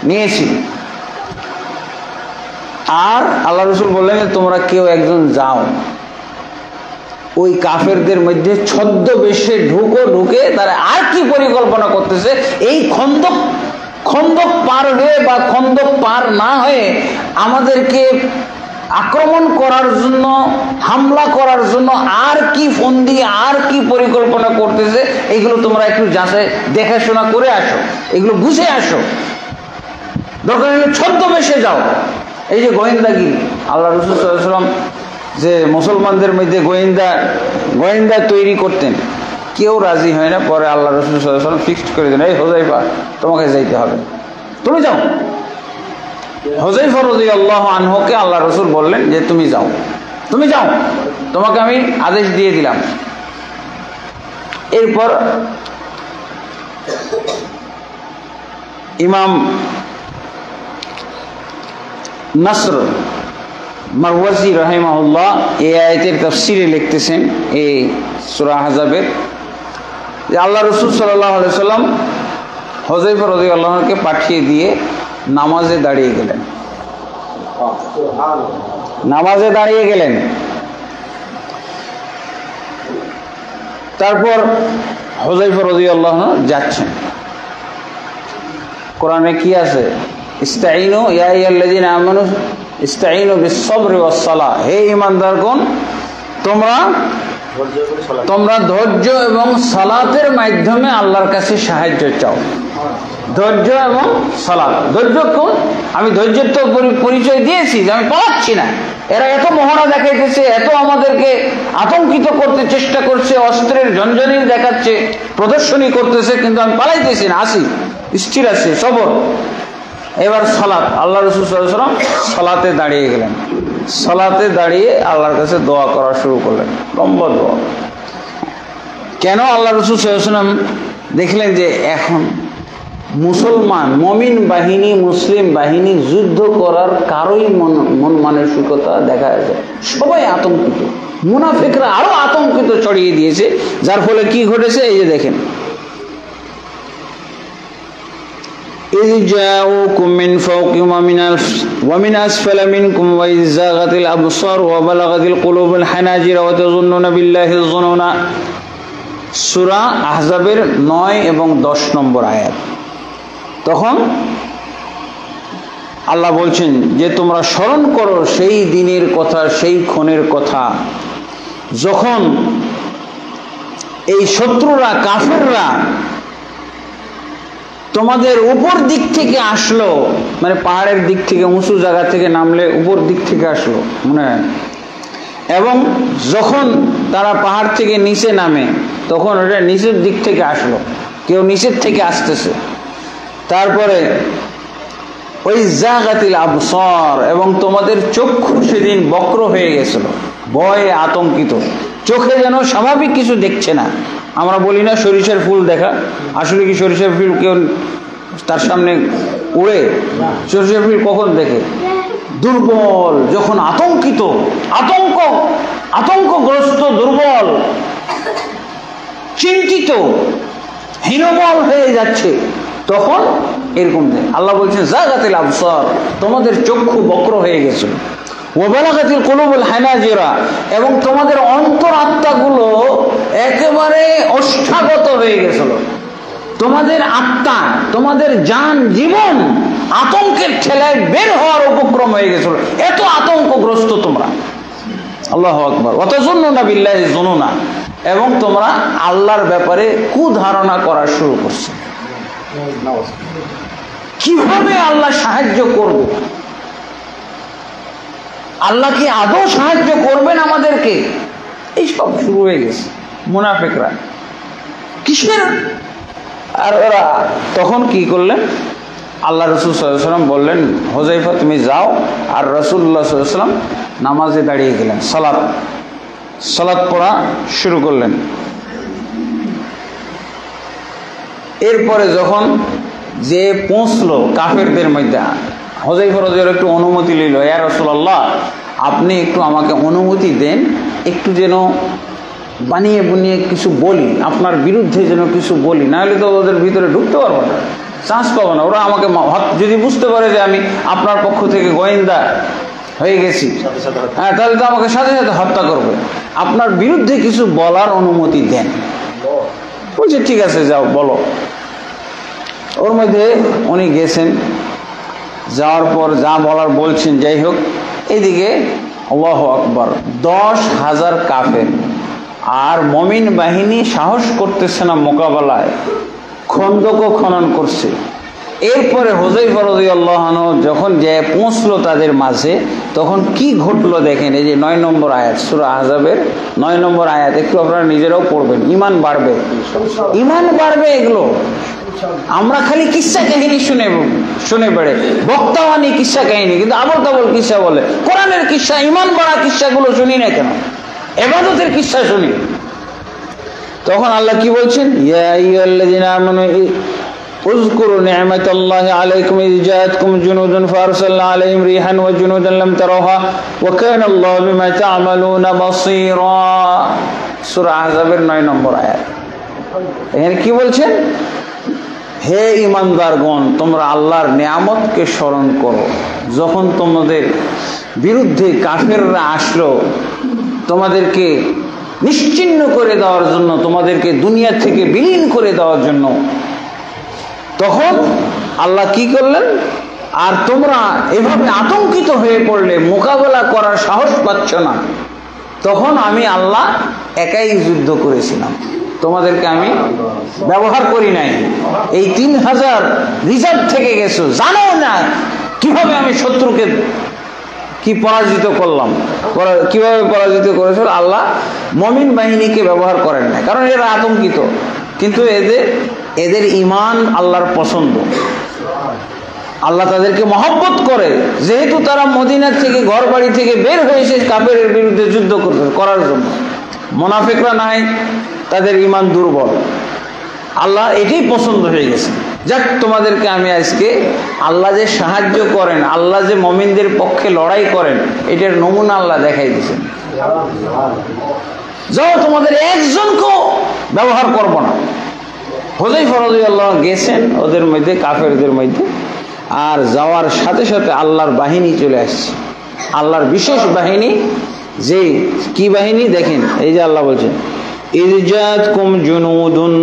নিয়েছি, আর আল্লাহ রসুল বললেন যে তোমরা কেউ একজন যাও ওই কাফেরদের মধ্যে ছদ্মবেশে ঢুকে তারা আর কি পরিকল্পনা করতেছে, এই খন্দক পার হয়ে বা খন্দক পার না হয়ে আমাদেরকে আক্রমণ করার জন্য, হামলা করার জন্য আর কি ফন্দি, আর কি পরিকল্পনা করতেছে, এগুলো তোমরা একটু যাচাই দেখাশোনা করে আসো, এগুলো বুঝে আসো, দরকার হলে ছদ্মবেশে যাও। এই যে গোয়েন্দাগিরি, আল্লাহ রাসূল সাল্লাল্লাহু আলাইহি ওয়াসাল্লাম যে মুসলমানদের মধ্যে গোয়েন্দা তৈরি করতেন, কেউ রাজি হয় না। পরে আল্লাহ রাসূল সাল্লাল্লাহু আলাইহি ওয়াসাল্লাম ফিক্সড করে দেন, এই হুযায়ফা তোমাকে যাইতে হবে, তুমি যাও। হুযায়ফা রাদিয়াল্লাহু আনহুকে আল্লাহ রাসূল বললেন যে তুমি যাও, তোমাকে আমি আদেশ দিয়ে দিলাম। এরপর ইমাম নাসর মারওয়াজি রাহিমাহুল্লাহ এই আয়াতের তাফসিরে লিখতেছেন এই সূরা আহজাবের, যে আল্লাহ রাসূল সাল্লাল্লাহু আলাইহি ওয়াসাল্লাম হুযায়ফা রাদিয়াল্লাহু আনহুকে পাঠিয়ে দিয়ে নামাজে দাঁড়িয়ে গেলেন। তারপর হুযায়ফা রাদিয়াল্লাহু আনহু যাচ্ছেন। কোরআনে কি আছে? ইস্তাঈনু ইয়া আইয়ুহাল্লাযীনা আমানু ইস্তাঈনু বিস-সাবরি ওয়াস-সালাহ, হে ঈমানদারগণ তোমরা ধৈর্য এবং সালাতের মাধ্যমে আল্লাহর কাছে সাহায্য চাও। ধৈর্য এবং সালাত, ধৈর্য কোন? আমি ধৈর্যের তো পরিচয় দিয়েছি যে আমি পালাচ্ছি না। এরা এত মহড়া দেখাইতেছে, এত আমাদেরকে আতঙ্কিত করতে চেষ্টা করছে, অস্ত্রের ঝনঝনি দেখাচ্ছে, প্রদর্শনী করতেছে, কিন্তু আমি পালাইতেছি না, আসি, স্থির আছে, সবর। এবার সালাত, আল্লাহ রাসূল সাল্লাল্লাহু আলাইহি ওয়াসাল্লাম সালাতে দাঁড়িয়ে গেলেন। সালাতে দাঁড়িয়ে আল্লাহর কাছে দোয়া করা শুরু করলেন, লম্বা দোয়া। কেন? আল্লাহ রাসূল সাল্লাল্লাহু আলাইহি ওয়াসাল্লাম দেখলেন যে এখন মুসলমান মুমিন বাহিনী, মুসলিম বাহিনী যুদ্ধ করার কারোই মন মানসিকতা দেখা যায়, সবাই আতঙ্কিত, মুনাফিকরা আরো আতঙ্কিত ছড়িয়ে দিয়েছে। যার ফলে কি ঘটেছে এই যে দেখেন, إذ جاءوكم من فوقكم ومن أسفل منكم وإذ زاغت الأبصار وبلغت القلوب الحناجر وتظنون بالله الظنونا। সূরা আহজাবের 9 এবং 10 নম্বর আয়াত। তখন আল্লাহ বলছেন যে তোমরা স্মরণ করো সেই দিনের কথা, সেই ক্ষণের কথা, যখন এই শত্রুরা, কাফেররা তোমাদের উপর দিক থেকে আসলো, মানে পাহাড়ের দিক থেকে, উঁচু জায়গা থেকে নামলে উপর দিক থেকে আসলো মনে হয়, এবং যখন তারা পাহাড় থেকে নিচে নামে তখন ওটা নিচের দিক থেকে আসলো, কেউ নিচের থেকে আসতেছে। তারপরে ওই জাগাতিল আবসার, এবং তোমাদের চক্ষু সেদিন বক্র হয়ে গেছিল, ভয়ে আতঙ্কিত, চোখে যেন স্বাভাবিক কিছু দেখছে না। আমরা বলি না সরিষার ফুল দেখা, আসলে কি সরিষার ফুল কেউ তার সামনে উড়ে? সরিষার ফুল কখন দেখে? দুর্বল, যখন আতঙ্কিত, আতঙ্কগ্রস্ত, দুর্বল, চিন্তিত, হীনবল হয়ে যাচ্ছে, তখন এরকম দেয়। আল্লাহ বলছেন জাগাতিল আবসার, তোমাদের চক্ষু বক্র হয়ে গেছিল, ওয়াবালাগাতিল কুলুবুল হানাজিরা, এবং তোমাদের অন্তরাত্মাগুলো একেবারে অষ্টাগত হয়ে গেছিল। তোমাদের আত্মা, তোমাদের জান জীবন আতঙ্কের ঠেলায় বের হওয়ার উপক্রম হয়ে গেছিল, এত আতঙ্কগ্রস্ত তোমরা। আল্লাহু আকবার। ওয়াতাযুন্নুনা বিল্লাহি যুনুনা, এবং তোমরা আল্লাহর ব্যাপারে কুধারণা করা শুরু করছো। কিভাবে আল্লাহ সাহায্য করবে? আল্লাহ কি আদৌ সাহায্য করবেন আমাদেরকে? এই সব শুরু হয়ে গেছে মুনাফিকরা। কিসের? আর ওরা তখন কি করলেন? আল্লাহ রাসূল সাল্লাল্লাহু আলাইহি ওয়াসাল্লাম বললেন, হুযায়ফা তুমি যাও। আর রাসূলুল্লাহ সাল্লাল্লাহু আলাইহি ওয়াসাল্লাম নামাজে দাঁড়িয়ে গেলেন, সালাত পড়া শুরু করলেন। এরপরে যখন যে পৌঁছলো কাফেরদের মধ্যে, হুযায়ফা রাদিয়াল্লাহু একটু অনুমতি নিল, ইয়া রাসূলুল্লাহ আপনি একটু আমাকে অনুমতি দেন, একটু যেন বানিয়ে বুনিয়ে কিছু বলি, আপনার বিরুদ্ধে যেন কিছু বলি, নাহলে তো ওদের ভিতরে ঢুকতে পারবো না, চান্স পাবো না। ওরা আমাকে যদি বুঝতে পারে যে আমি আপনার পক্ষ থেকে গোয়েন্দা, হয়ে গেছি, হ্যাঁ, তাহলে তো আমাকে সাথে সাথে হত্যা করবে। আপনার বিরুদ্ধে কিছু বলার অনুমতি দেন। বলছে ঠিক আছে যাও বলো। ওর মধ্যে উনি গেছেন, যাওয়ার পর যা বলার বলছেন। যাই হোক, এইদিকে আল্লাহু আকবার 10,000 কাফের আর মুমিন বাহিনী সাহস করতেছে না মোকাবেলায়, খন্দকও খনন করছে। এরপরে হুযায়ফা রাদিয়াল্লাহু আনহু যখন যে পৌঁছলো তাদের মাঝে, তখন কি ঘটলো দেখেন। এই যে 9 নম্বর আয়াত, সূরা আহজাবের 9 নম্বর আয়াত, একটু আপনারা নিজেরাও পড়বেন। ইমান বাড়বে, ইমান বাড়বে। এগুলো আমরা খালি কিসসা কাহিনী শুনে বেড়ে, বক্তাওয়ানি কিসসা কাহিনী, কিন্তু আবল তাবল কিসসা বলে। কোরআনের কিসসা, ইমান বাড়া কিসসাগুলো শুনি না কেন? ইবাদতের কিসসা শুনি। তখন আল্লাহ কি বলছেন, ইয়া আইয়ুহাল্লাযীনা আমানু উযকুরু নি'মাতাল্লাহি আলাইকুম ইয জাআতকুম জুনুদুন ফারসালনা আলাইহিম রিহান ওয়া জুনুদান লাম তারাহা ওয়া কানা আল্লাহু বিমা তা'মালুনা বাসীরা। সূরা আহজাবের 9 নম্বর আয়াত। এখানে কি বলছেন, হে ঈমানদারগণ, তোমরা আল্লাহর নিয়ামতকে স্মরণ করো। যখন তোমাদের বিরুদ্ধে কাফেররা আসলো তোমাদেরকে নিশ্চিহ্ন করে দেওয়ার জন্য, তোমাদেরকে দুনিয়া থেকে বিলীন করে দেওয়ার জন্য, তখন আল্লাহ কি করলেন, আর তোমরা এভাবে আতঙ্কিত হয়ে পড়লে, মোকাবেলা করার সাহস পাচ্ছ না, তখন আমি আল্লাহ একাই যুদ্ধ করেছিলাম, তোমাদেরকে আমি ব্যবহার করি নাই। এই 3000 রিজার্ভ থেকে গেছো, জানো না কিভাবে আমি শত্রুকে কি পরাজিত করলাম, কিভাবে পরাজিত করেছিল। আল্লাহ মুমিন বাহিনীকে ব্যবহার করেন না, কারণ এরা আতঙ্কিত। কিন্তু এদের ঈমান আল্লাহর পছন্দ, আল্লাহ তাদেরকে মহব্বত করে, যেহেতু তারা মদিনা থেকে, ঘর বাড়ি থেকে বের হয়েছে কাফেরের বিরুদ্ধে যুদ্ধ করার জন্য। মুনাফিকরা নাই, তাদের ঈমান দুর্বল, আল্লাহ এটাই পছন্দ হয়ে গেছে। যাক, তোমাদেরকে আমি আজকে আল্লাহ যে সাহায্য করেন, আল্লাহ যে মুমিনদের পক্ষে লড়াই করেন, এটার নমুনা আল্লাহ দেখাই দিয়েছেন। যাও, তোমাদের একজনকেও ব্যবহার করব না। হুযায়ফা রাদিয়াল্লাহু আনহু গেছেন ওদের মধ্যে, কাফেরদের মধ্যে, আর যাওয়ার সাথে সাথে আল্লাহর বাহিনী চলে আসছে, আল্লাহর বিশেষ বাহিনী। যে কি বাহিনী দেখেন, এই যে আল্লাহ বলছেন ইয জাআতকুম জুনুদুন,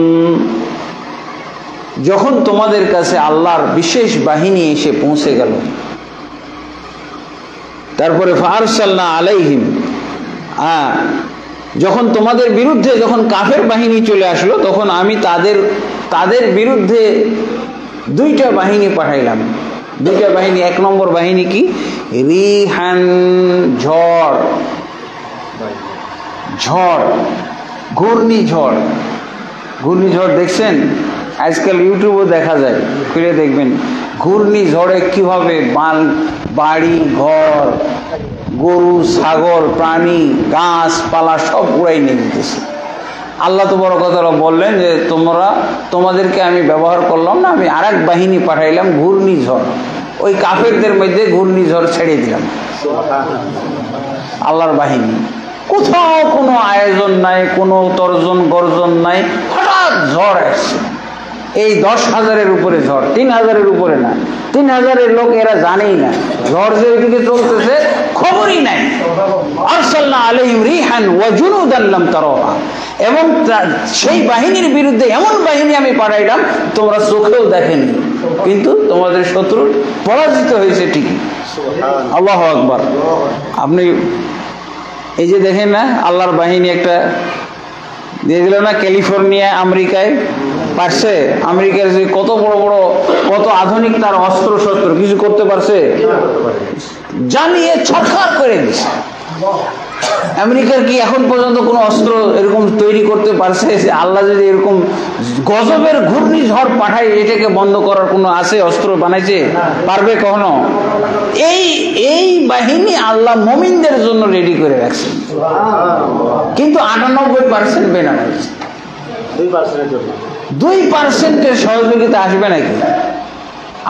যখন তোমাদের কাছে আল্লাহর বিশেষ বাহিনী এসে পৌঁছে গেল। তারপরে ফারসালনা আলাইহিম, যখন তোমাদের বিরুদ্ধে যখন কাফের বাহিনী চলে আসলো, তখন আমি তাদের বিরুদ্ধে 2টা বাহিনী পাঠাইলাম। 2টা বাহিনী। 1 নম্বর বাহিনী কি, রিহান, ঝড়, ঘূর্ণিঝড়। ঘূর্ণিঝড় দেখছেন? আজকাল ইউটিউবে দেখা যায়, খুলে দেখবেন ঘূর্ণিঝড়ে কিভাবে বাড়ি ঘর, গরু ছাগল প্রাণী গাছপালা সব উড়াই নিয়ে যেতেছে। আল্লাহ তো বড় কথা বললেন যে তোমাদেরকে আমি ব্যবহার করলাম না, আমি আরেক বাহিনী পাঠাইলাম ঘূর্ণিঝড়। ওই কাফেরদের মধ্যে ঘূর্ণিঝড় ছেড়ে দিলাম। আল্লাহর বাহিনী, কোথাও কোনো আয়োজন নাই, কোনো তর্জন গর্জন নাই, হঠাৎ ঝড় আসছে। এই 10,000-এর উপরে ঝড়, 3,000-এর উপরে না। 3,000-এর লোক এরা জানেই না ঝড় যে এদিকে চলতেছে, খবরই নাই। আরসালনা আলাইহিম রিহান ওয়া জুনুদান লাম তারাহা, এবং সেই বাহিনীর বিরুদ্ধে এমন বাহিনী আমি পাঠাইলাম তোমরা চোখেও দেখেনি, কিন্তু তোমাদের শত্রু পরাজিত হয়েছে ঠিকই। আল্লাহু আকবার। আপনি এই যে দেখেন না, আল্লাহর বাহিনী একটা দিয়ে দিল না, ক্যালিফোর্নিয়া আমেরিকায় পারছে। আমেরিকার যে কত বড় বড়, কত আধুনিক তার অস্ত্র শস্ত্র, কিছু করতে পারছে? জানিয়ে ছটফট করে দিছে। আমেরিকার কি এখন পর্যন্ত কোনো অস্ত্র এরকম তৈরি করতে পারছে? আল্লাহ যদি এরকম গজবের ঘূর্ণিঝড় পাঠায়, এটাকে বন্ধ করার কোনো আছে? অস্ত্র বানাইছে? পারবে কখনো? এই বাহিনী আল্লাহ মুমিনদের জন্য রেডি করে রাখছে, কিন্তু 98% বেনামাজি। 2%-এর সহযোগিতা আসবে নাকি?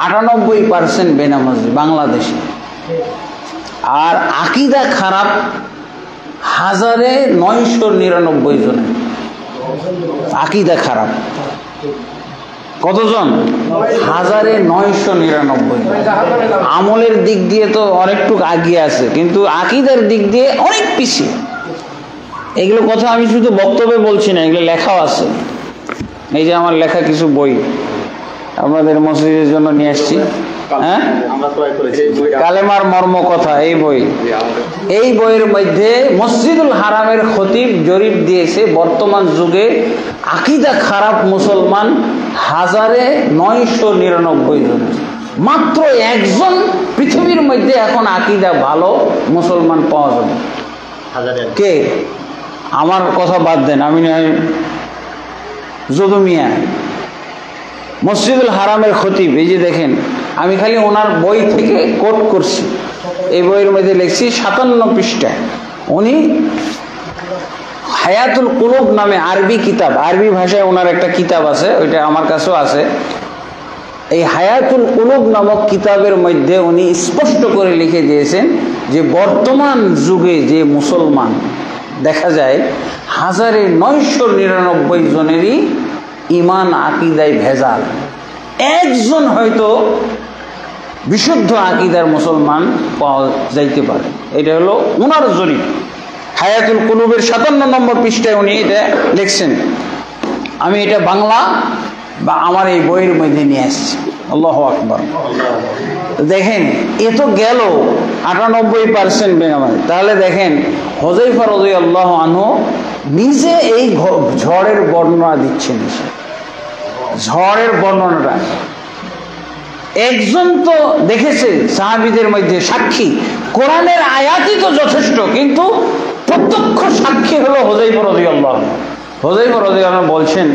98% বেনামাজি বাংলাদেশে। আর আকীদা খারাপ 1999 জনের আকীদা খারাপ। কতজন? 1999। আমলের দিক দিয়ে তো অনেকটুকু এগিয়ে আছে, কিন্তু আকীদার দিক দিয়ে অনেক পিছিয়ে। এগুলো কথা আমি শুধু বক্তব্যে বলছি না, এগুলো লেখাও আছে। এই যে আমার লেখা কিছু বই আপনাদের মসজিদের জন্য নিয়ে আসছি। হ্যাঁ, কালেমার মর্ম কথা, এই বই। এই বইয়ের মধ্যে মসজিদুল হারামের খতিব জরিপ দিয়েছে বর্তমান যুগে আকীদা খারাপ মুসলমান 1999 জন। মাত্র একজন পৃথিবীর মধ্যে এখন আকীদা ভালো মুসলমান পাওয়া যাবে। কে? আমার কথা বাদ দেন, আমি নয় যদু মিয়া, মসজিদুল হারামের খতিব। এই যে দেখেন, আমি খালি ওনার বই থেকে কোট করছি। এই বইয়ের মধ্যে লিখছি 57 পৃষ্ঠায়। উনি হায়াতুল কুলুব নামে আরবি কিতাব, আরবি ভাষায় ওনার একটা কিতাব আছে, ওইটা আমার কাছেও আছে। এই হায়াতুল কুলুব নামক কিতাবের মধ্যে উনি স্পষ্ট করে লিখে দিয়েছেন যে বর্তমান যুগে যে মুসলমান দেখা যায় 1999 জনেরই ইমান আকীদায় ভেজাল। একজন হয়তো বিশুদ্ধ আকীদার মুসলমান পাওয়া যাইতে পারে। এটা হলো ওনার জরিপ। হায়াতুল কুলুবের 57 নম্বর পৃষ্ঠায় উনি এটা লিখছেন। আমি এটা বাংলা বা আমার এই বইয়ের মধ্যে নিয়ে আসছি। আল্লাহু আকবার। দেখেন, এ তো গেল 98% বেনামাজি। তাহলে দেখেন, হুযায়ফা রাদিয়াল্লাহু আনহু নিজে এই ঝড়ের বর্ণনা দিচ্ছেন। ঝড়ের বর্ণনাটা একজন তো দেখেছে সাহাবীদের মধ্যে সাক্ষী। কোরআনের আয়াতই তো যথেষ্ট, কিন্তু প্রত্যক্ষ সাক্ষী হলো হুযায়ফা রাদিয়াল্লাহু আনহু। হুযায়ফা রাদিয়াল্লাহু আনহু বলছেন,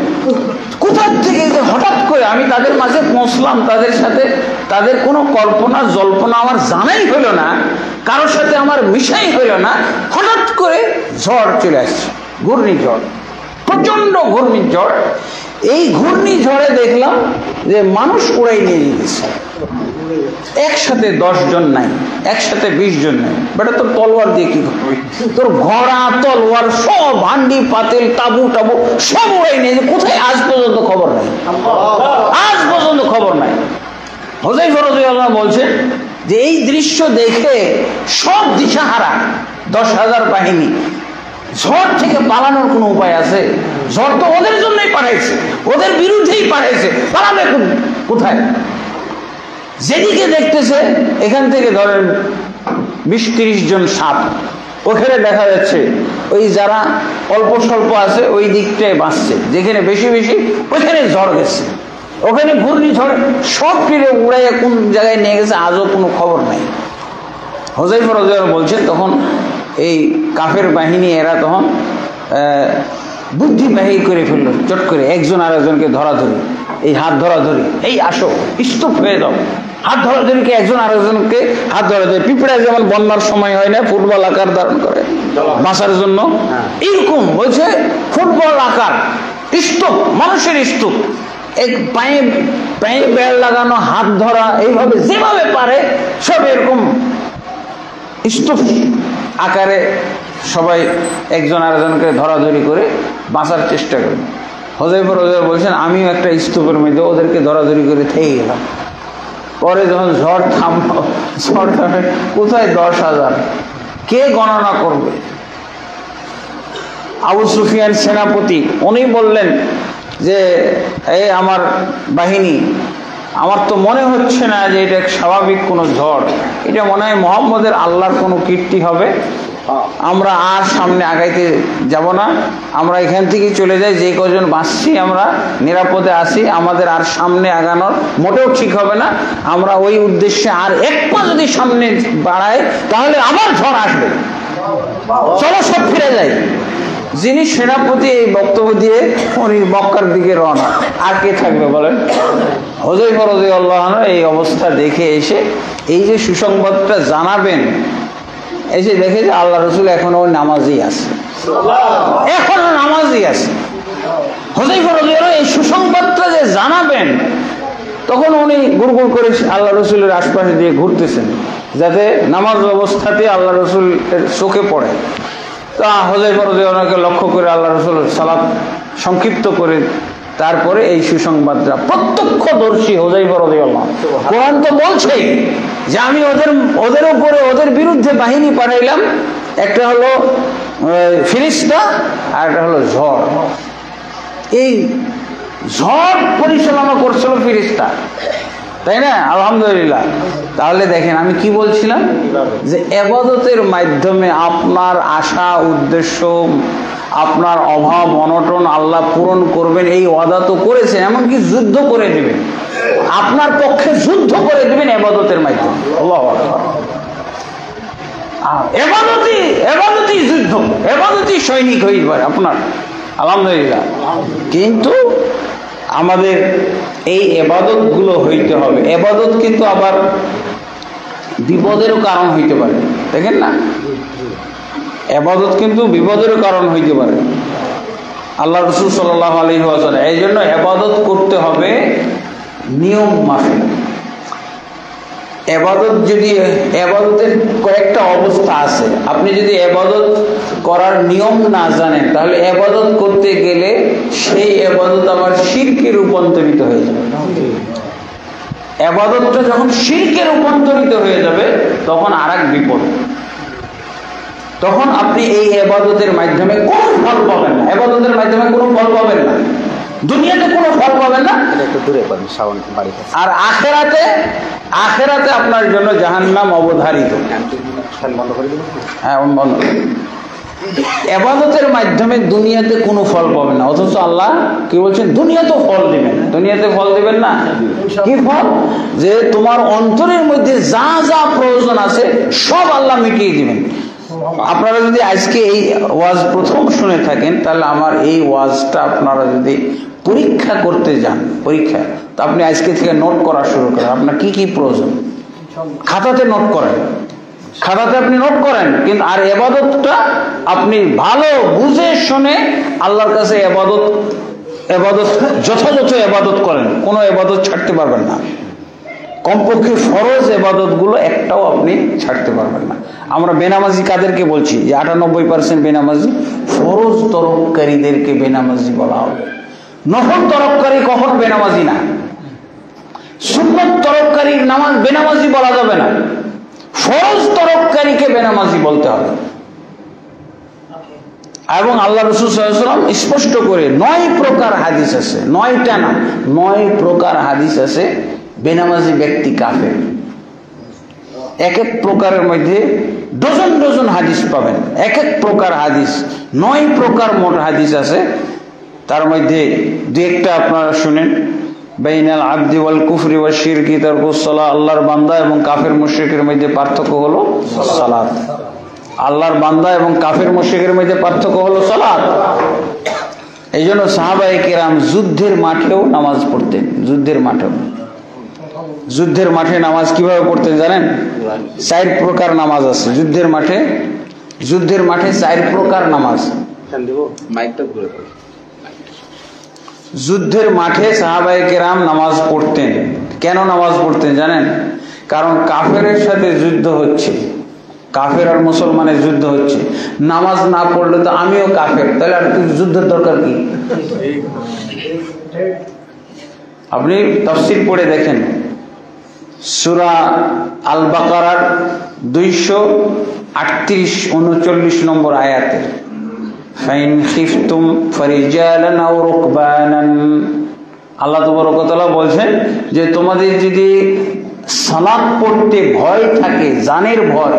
কোথা থেকে যে হঠাৎ করে আমি তাদের মাঝে পৌঁছলাম, তাদের সাথে তাদের কোনো কল্পনা জল্পনা আমার জানাই হইল না, কারোর সাথে আমার মিশাই হইল না। হঠাৎ করে ঝড় চলে আসছে, ঘূর্ণিঝড়, প্রচন্ড ঘূর্ণিঝড়। এই ঘূর্ণিঝড়ে দেখলাম যে মানুষ উড়াই নিয়ে গেছে। একসাথে 10 জন নাই, একসাথে 20 জন নাই। বেটা তোর তলোয়ার দিয়ে কি করবি? তোর ঘোড়া তলোয়ার সব হান্ডি পাতিল তাবু টাবু সব উড়াই নিয়ে, কোথায় আজ পর্যন্ত খবর নাই, আজ পর্যন্ত খবর নাই। হুযায়ফা রাদিয়াল্লাহু আনহু বলছেন যে এই দৃশ্য দেখে সব দিশাহারা 10,000 বাহিনী। ঝড় থেকে পালানোর কোনো উপায় আছে? ঝড় তো ওদের জন্যই পাঠাইছে, ওদের বিরুদ্ধেই পাঠাইছে, পালাবে কোথায়? যেদিকে দেখতেছে এখান থেকে ধরেন 20-30 জন সাপ, ওখানে দেখা যাচ্ছে ওই যারা অল্প স্বল্প আছে ওই দিকটায় বাঁচছে, যেখানে বেশি বেশি ওইখানে ঝড় গেছে। ওখানে ঘূর্ণিঝড় সব ফিরে উড়াইয়া কোন জায়গায় নিয়ে গেছে আজও কোনো খবর নাই। হুযায়ফা রাদিয়াল্লাহু আনহু বলছেন, তখন এই কাফের বাহিনী এরা তখন বুদ্ধিবাহী করে ফেললো, চট করে একজন আর একজনকে ধরাধরি, এই হাত ধরাধরি, এই আসো স্তূপ হয়ে যাও, হাত ধরাধরিকে একজন আর একজনকে হাত ধরাধরি। পিঁপড়া যেমন বন্যার সময় হয় না ফুটবল আকার ধারণ করে বাঁচার জন্য, এইরকম বলছে ফুটবল আকার স্তূপ, মানুষের স্তূপ, এক পায়ে পায়ে বেড় লাগানো, হাত ধরা, এইভাবে যেভাবে পারে সব এরকম স্তূপ আকারে সবাই একজন আরেকজনকে ধরাধরি করে বাঁচার চেষ্টা করি। হুযায়ফা রাদিয়াল্লাহু আনহু বলছেন, আমিও একটা স্তূপের মধ্যে ওদেরকে ধরাধরি করে থেকে গেলাম। পরে যখন ঝড় থামলো, ঝড় থামে কোথায় 10,000, কে গণনা করবে? আবু সুফিয়ান সেনাপতি, উনি বললেন যে এই আমার বাহিনী, আমার তো মনে হচ্ছে না যে এটা স্বাভাবিক কোনো ঝড়, এটা মনে হয় মুহাম্মদের আল্লাহর কোনো কীর্তি হবে। আমরা আর সামনে আগাইতে যাব না, আমরা এখান থেকে চলে যাই, যে কজন বাঁচছি আমরা নিরাপদে আসি, আমাদের আর সামনে আগানোর মোটেও ঠিক হবে না। আমরা ওই উদ্দেশ্যে আর এক পা যদি সামনে বাড়াই তাহলে আবার ঝড় আসবে, চলো সব ফিরে যাই। যিনি সেনাপতি এই বক্তব্য দিয়ে উনি মক্কার দিকে রওনা, আর কে থাকবে বলেন? হুযায়ফা রাদিয়াল্লাহু আনহু এই অবস্থা দেখে এসে এই যে সুসংবাদটা জানাবেন, এসে দেখে যে আল্লাহ রসুল এখনো নামাজি আছে, এখনো নামাজি আছে। হুযায়ফা রাদিয়াল্লাহু আনহু এই সুসংবাদটা যে জানাবেন, তখন উনি গুড়গুড় করে আল্লাহ রসুলের আশপাশে দিয়ে ঘুরতেছেন, যাতে নামাজ অবস্থাতে আল্লাহ রসুলের চোখে পড়ে। তা হুযায়ফা রাদিয়াল্লাহু আনহুকে লক্ষ্য করে আল্লাহ রসুল সালাত সংক্ষিপ্ত করে তারপরে এই সুসংবাদটা প্রত্যক্ষদর্শী হুযায়ফা রাদিয়াল্লাহু আনহু। কোরআন তো বলছে যে আমি ওদের উপরে ওদের বিরুদ্ধে বাহিনী পাঠাইলাম, একটা হলো ফেরেশতা আর একটা হলো ঝড়। এই ঝড় পরিচালনা করছিল ফেরেশতা, তাই না? আলহামদুলিল্লাহ। তাহলে দেখেন আমি কি বলছিলাম, যে ইবাদতের মাধ্যমে আপনার আশা উদ্দেশ্য, আপনার অভাব অনটন আল্লাহ পূরণ করবেন এই ওয়াদা তো করেছেন, এমনকি যুদ্ধ করে দিবেন, আপনার পক্ষে যুদ্ধ করে দিবেন ইবাদতের মাধ্যমে। আল্লাহু আকবার। ইবাদতই যুদ্ধ, ইবাদতই সৈনিক হয়ে যাবে আপনার। আলহামদুলিল্লাহ। কিন্তু আমাদের এই ইবাদত গুলো হইতে হবে। ইবাদত কিন্তু আবার বিপদেরও কারণ হইতে পারে, দেখেন না? ইবাদত কিন্তু বিপদেরও কারণ হইতে পারে। আল্লাহ রাসূল সাল্লাল্লাহু আলাইহি ওয়াসাল্লাম এই জন্য ইবাদত করতে হবে নিয়ম মাফিক। ইবাদত যদি ইবাদতের কয়েকটা অবস্থা আছে, আপনি যদি ইবাদত করার নিয়ম না জানেন তাহলে ইবাদত করতে গেলে সেই ইবাদত আবার শিরকে রূপান্তরিত হয়ে যাবে। ইবাদতটা যখন শিরকে রূপান্তরিত হয়ে যাবে তখন আরেক বিপদ। তখন আপনি এই ইবাদতের মাধ্যমে কোনো ফল পাবেন না, ইবাদতের মাধ্যমে কোনো ফল পাবেন না, দুনিয়াতে কোনো ফল পাবেন না, আর আখেরাতে আপনার জন্য জাহান্নাম অবধারিত। হ্যাঁ, ইবাদতের মাধ্যমে দুনিয়াতে কোনো ফল পাবেন না, অথচ আল্লাহ কি বলছেন, দুনিয়াতেও ফল দিবেন। দুনিয়াতে ফল দিবেন না, কি ফল? যে তোমার অন্তরের মধ্যে যা যা প্রয়োজন আছে সব আল্লাহ মিটিয়ে দিবেন। আপনারা যদি আজকে এই ওয়াজ প্রথম শুনে থাকেন তাহলে আমার এই ওয়াজটা আপনারা যদি পরীক্ষা করতে যান, পরীক্ষা, তো আপনি আজকে থেকে নোট করা শুরু করেন আপনার কি কি প্রয়োজন, খাতাতে নোট করেন, খাতাতে আপনি নোট করেন। কিন্তু আর ইবাদতটা আপনি ভালো বুঝে শুনে আল্লাহর কাছে ইবাদত যথাযথ ইবাদত করেন, কোনো ইবাদত ছাড়তে পারবেন না। কমপক্ষে ফরজ ইবাদত গুলো একটাও আপনি ছাড়তে পারবেন না। আমরা বেনামাজি কাদেরকে বলছি, যে 98% বেনামাজি, ফরজ তরককারীদেরকে বেনামাজি বলা হবে। নফল তরককারী কখনো বেনামাজি না, সুন্নত তরককারীর নামাজ বেনামাজি বলা যাবে না, ফরজ তরককারীকে বেনামাজি বলতে হবে। এবং আল্লাহ রাসূল সাল্লাল্লাহু আলাইহি ওয়াসাল্লাম স্পষ্ট করে 9 প্রকার হাদিস আছে, 9টা না 9 প্রকার হাদিস আছে বেনামাজি ব্যক্তি কাফের। এক এক প্রকারের মধ্যে ডজন ডজন হাদিস পাবেন, এক এক প্রকার হাদিস, 9 প্রকার মোট হাদিস আছে। তার মধ্যে দু একটা আপনারা শুনেন, বাইনাল আবদি ওয়াল কুফরি ওয়াশ শিরকি তারকুস সালাহ, আল্লাহর বান্দা এবং কাফের মুশরিকের মধ্যে পার্থক্য হলো সালাত। আল্লাহর বান্দা এবং কাফের মুশরিকের মধ্যে পার্থক্য হলো সালাত। এই জন্য সাহাবায়ে কেরাম যুদ্ধের মাঠেও নামাজ পড়তেন। যুদ্ধের মাঠে নামাজ কিভাবে পড়তেন জানেন? 4 প্রকার নামাজ আছে যুদ্ধের মাঠে। যুদ্ধের মাঠে 4 প্রকার নামাজ। যুদ্ধের মাঠে সাহাবায়ে কেরাম নামাজ পড়তেন। কেন নামাজ পড়তেন জানেন? কারণ কাফেরের সাথে যুদ্ধ হচ্ছে, কাফের আর মুসলমানের যুদ্ধ হচ্ছে, নামাজ না পড়লে তো আমিও কাফের, তাহলে আর যুদ্ধের দরকার কি? আপনি তাফসীর পড়ে দেখেন, সূরা আল বাকারার 238-39 নম্বর আয়াতে, ফাইন খিফতুম ফারিজালান আও রুকবানান, আল্লাহ তাবারক ওয়া তাআলা বলছেন যে তোমাদের যদি সালাত পড়তে ভয় থাকে, জানের ভয়,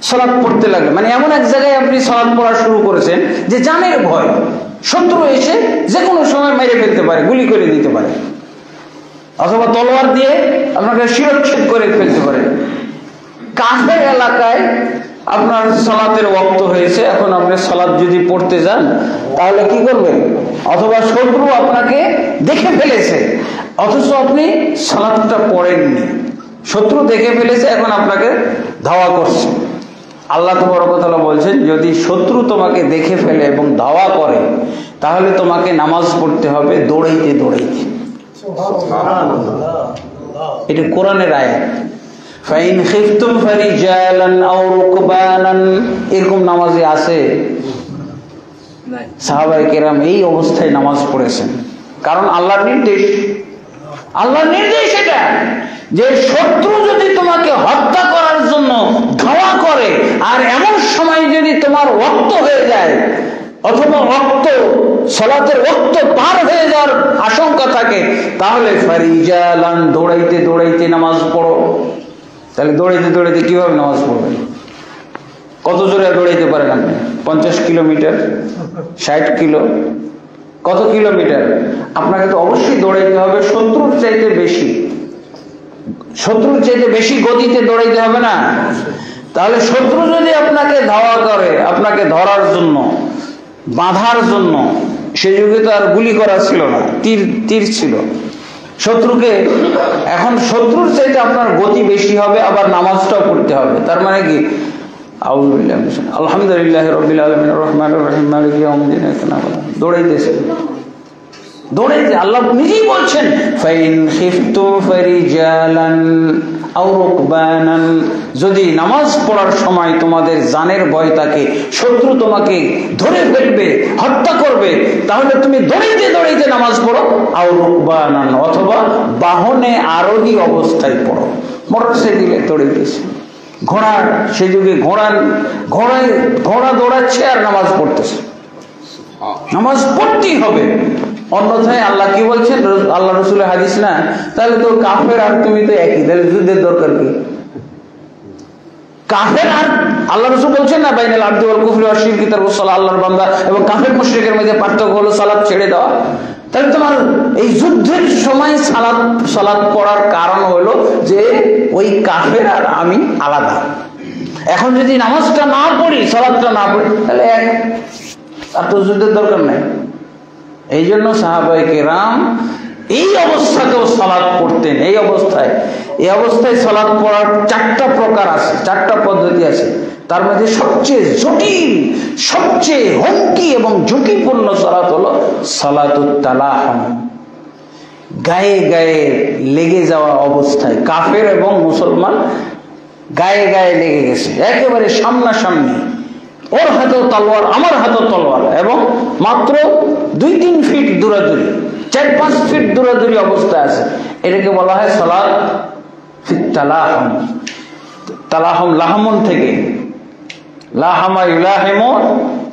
সালাত পড়তে লাগে, মানে এমন এক জায়গায় আপনি সালাত পড়া শুরু করেছেন যে জানের ভয়, শত্রু এসে যে কোনো সময় মেরে ফেলতে পারে, গুলি করে দিতে পারে, অথবা তলোয়ার দিয়ে আপনাকে শিরচ্ছেদ করে ফেলতে পারে। কাফের এলাকায় আপনার সালাতের ওয়াক্ত হয়েছে, এখন আপনি সালাত যদি পড়তে যান তাহলে কি করবেন? অথবা শত্রু আপনাকে দেখে ফেলেছে অথচ আপনি সালাতটা পড়েননি, শত্রু দেখে ফেলেছে, এখন আপনাকে ধাওয়া করছে। আল্লাহ তাবারক ওয়া তাআলা বলছেন যদি শত্রু তোমাকে দেখে ফেলে এবং ধাওয়া করে তাহলে তোমাকে নামাজ পড়তে হবে দৌড়াইতে দৌড়াইতে। এটা কোরআনের আয়াত। ফাইন খিফতুম ফারিজালান আও রুকবানান, এরকম নামাজে আছে। সাহাবায়ে কেরাম এই অবস্থায় নামাজ পড়েছেন। কারণ আল্লাহর নির্দেশ, আল্লাহর নির্দেশ এটা যে শত্রু যদি তোমাকে হত্যা করার জন্য ধাওয়া করে আর এমন সময় যদি তোমার ওয়াক্ত হয়ে যায় অথবা ওয়াক্ত সালাতের ওয়াক্ত পার হয়ে যাওয়ার আশঙ্কা থাকে, তাহলে ফারিজালান দৌড়াইতে দৌড়াইতে নামাজ পড়ো। তাহলে দৌড়াইতে দৌড়াইতে কিভাবে নামাজ পড়বে? কত জোরে দৌড়াইতে পারেন আপনি? 50 কিলোমিটার, 60 কিলো, কত কিলোমিটার? আপনাকে তো অবশ্যই দৌড়াইতে হবে শত্রুর চাইতে বেশি, শত্রুর চাইতে বেশি গতিতে দৌড়াইতে হবে না? তাহলে শত্রু যদি আপনাকে ধাওয়া করে আপনাকে ধরার জন্য, বাঁধার জন্য, সে যুগে তো আর গুলি করা ছিল না, তীর ছিল শত্রুকে। এখন শত্রুর চাইতে আপনার গতি বেশি হবে, আবার নামাজটাও পড়তে হবে। তার মানে কি? আলহামদুলিল্লাহ রাব্বিল আলামিন রহমানির রহিম মালিকি ইয়াউমিদ্দিন, দৌড়াইতেছে দৌড়াইতে। আল্লাহ নিজেই বলছেন ফাইন খিফতুম ফারিজালান আও রুকবানান, যদি নামাজ পড়ার সময় তোমাদের জানের ভয় থাকে, শত্রু তোমাকে ধরে ফেলবে, হত্যা করবে, তাহলে তুমি দৌড়াইতে দৌড়াইতে নামাজ পড়ো। আও রুকবানান, অথবা বাহনে আরোহী অবস্থায় পড়ো। মোটরসাইকেলে দৌড়াইতেছে, ঘোড়া, সে যুগে ঘোড়া দৌড়াচ্ছে আর নামাজ পড়তেছে। নামাজ পড়তেই হবে, অন্যথায় আল্লাহ কি বলছেন? আল্লাহ রসুলের হাদিস না? তাহলে তো কাফের আর তুমি তো একই, তাহলে যুদ্ধের দরকার কি? কাফের আর আল্লাহ রসুল বলছেন না বাইনাল আবদি ওয়াল কুফরি ওয়াশ শিরকি তারকুস সালাহ, আল্লাহর বান্দা এবং কাফের মুশরিকের মধ্যে পার্থক্য হলো সালাত ছেড়ে দেওয়া। তাহলে তোমার এই যুদ্ধের সময় সালাত পড়ার কারণ হলো যে ওই কাফের আর আমি আলাদা। এখন যদি নামাজটা না পড়ি, সালাতটা না পড়ি, তাহলে এক, আর তো যুদ্ধের দরকার নাই। এই জন্য সাহাবায়ে কেরাম এই অবস্থাতেও সালাত পড়তেন। এই অবস্থায় সালাত পড়ার 4টা প্রকার আছে, 4টা পদ্ধতি আছে। তার মধ্যে সবচেয়ে জটিল, সবচেয়ে হুমকি এবং ঝুঁকিপূর্ণ সালাত হলো সালাতুত তালাহুম, গায়ে গায়ে লেগে যাওয়া অবস্থায়। কাফের এবং মুসলমান গায়ে গায়ে লেগে গেছে, একেবারে সামনাসামনি, ওর হাতেও তলোয়ার আমার হাতেও তলোয়ার, এবং মাত্র 2-3 ফিট দূরাদূরি, 4-5 ফিট দূরাদূরি অবস্থায় আছে। এটাকে বলা হয় সালাত ফিত তালাহুম। তালাহুম লাহামুন থেকে, লাহামা ইউলাহিমু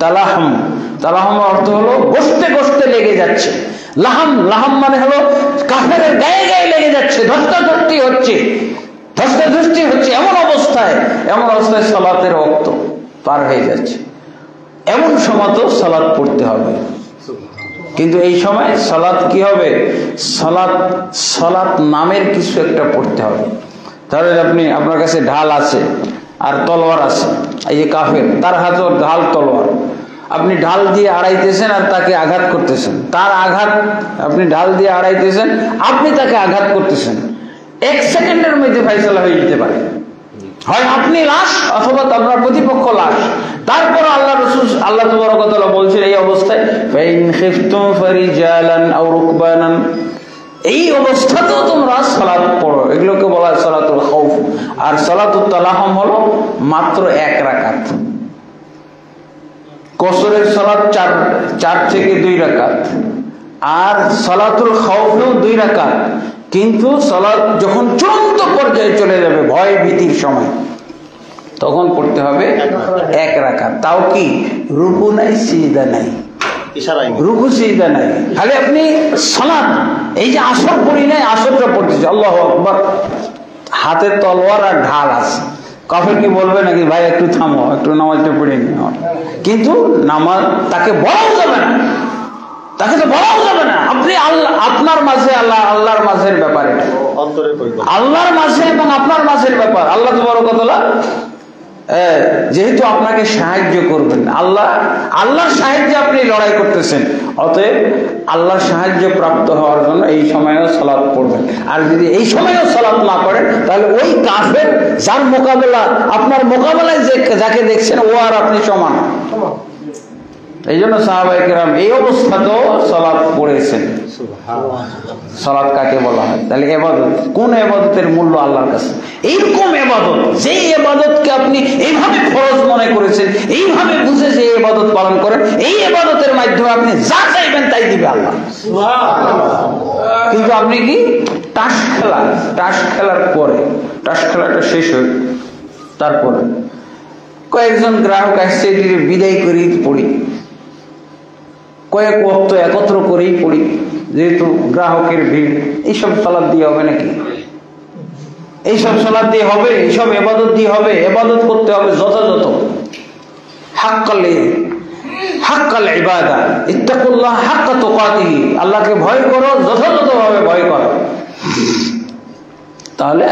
তালাহুম। তালাহুম অর্থ হলো গোশতে গোশতে লেগে যাচ্ছে। লাহাম মানে হলো কাফের গায়ে গায়ে লেগে যাচ্ছে, ধস্তাধস্তি হচ্ছে, এমন অবস্থায় সালাতের ওয়াক্ত পার হয়ে যাচ্ছে। এমন সময় তো সালাত পড়তে হবে। কিন্তু এই সময় সালাত কি হবে? সালাত নামের কিছু একটা পড়তে হবে। তাহলে আপনার কাছে ঢাল আছে আর তলোয়ার আছে, এই যে কাফের, তার হাতে ঢাল তলোয়ার, আপনি ঢাল দিয়ে আড়াইতেছেন আর তাকে আঘাত করতেছেন, তার আঘাত, আপনি ঢাল দিয়ে আড়াইতেছেন, আপনি তাকে আঘাত করতেছেন। 1 সেকেন্ডের মধ্যে ফাইসালা হয়ে যেতে পারে, হয় আপনি লাশ অথবা আপনার প্রতিপক্ষ লাশ। তারপর আল্লাহ রাসূল আল্লাহ তাবারক ওয়া তাআলা বলছেন এই অবস্থায় ফাইন খিফতুম ফারিজালান আও রুকবানান, এই অবস্থাতেও তোমরা সালাত পড়ো। এগুলোকে বলা হয় সালাতুল খাউফ। আর সালাতুত তালাহুম হলো মাত্র 1 রাকাত। কসরের সালাত 4 থেকে 2 রাকাত, আর সালাতুল খাউফেও 2 রাকাত। কিন্তু সালাত যখন চূড়ান্ত পর্যায়ে চলে যাবে, ভয় ভীতির সময়, তখন পড়তে হবে 1 রাকাত। তাও কি রুকু নাই, সিজদা নাই, রুকু সিজদা নাই, খালি আপনি সালাত, এই যে আসর পড়ি নাই, আসরটা পড়তেছে, আল্লাহু আকবার, হাতে তলোয়ার আর ঢাল আছে। কাফের কি বলবে নাকি ভাই একটু থামো, একটু নামাজটা পড়ে নি? কিন্তু নামাজ তাকে বলাও যাবে না, তাকে তো বলাও যাবে না। আপনি আল্লাহ, আপনার মাঝে আল্লাহর মাঝের ব্যাপার, এটা আল্লাহর মাঝে এবং আপনার মাঝের ব্যাপার। আল্লাহ তাবারক ওয়া তাআলা যেহেতু আপনাকে সাহায্য করবেন, আল্লাহর সাহায্যে আপনি লড়াই করতেছেন, অতএব আল্লাহর সাহায্য প্রাপ্ত হওয়ার জন্য এই সময়েও সালাত পড়বেন। আর যদি এই সময়েও সালাত না করেন, তাহলে ওই কাফের যার মোকাবেলা, আপনার মোকাবেলায় যাকে দেখছেন, ও আর আপনি সমান। এই জন্য সাহাবায়ে কেরাম এই অবস্থাতেও সালাত পড়েছেন। সালাত কাকে বলা হয়? তাহলে ইবাদত, কোন ইবাদতের মূল্য আল্লাহর কাছে? এইরকম ইবাদত, যেই ইবাদতকে আপনি এইভাবে ফরজ মনে করেছেন, এইভাবে বুঝে যে ইবাদত পালন করেন, এই ইবাদতের মাধ্যমে আপনি যা চাইবেন তাই দিবে আল্লাহ। কিন্তু আপনি কি তাস খেলার পরে, তাস খেলাটা শেষ হয়ে তারপরে কয়েকজন গ্রাহক আসছে, এটিকে বিদায় করেই পড়ি, কয়েক ওয়াক্ত একত্র করেই পড়ি, যেহেতু গ্রাহকের ভিড়। এইসব সালাত দিয়ে হবে নাকি? এইসব সালাত দিয়ে হবে? এইসব ইবাদত দিয়ে হবে? ইবাদত করতে হবে যথাযথ, হাক্কাল ইবাদা, ইত্তাকুল্লাহ হাক্কা তুকাতিহি, আল্লাহকে ভয় করো, যথাযথভাবে ভয় করো। তাহলে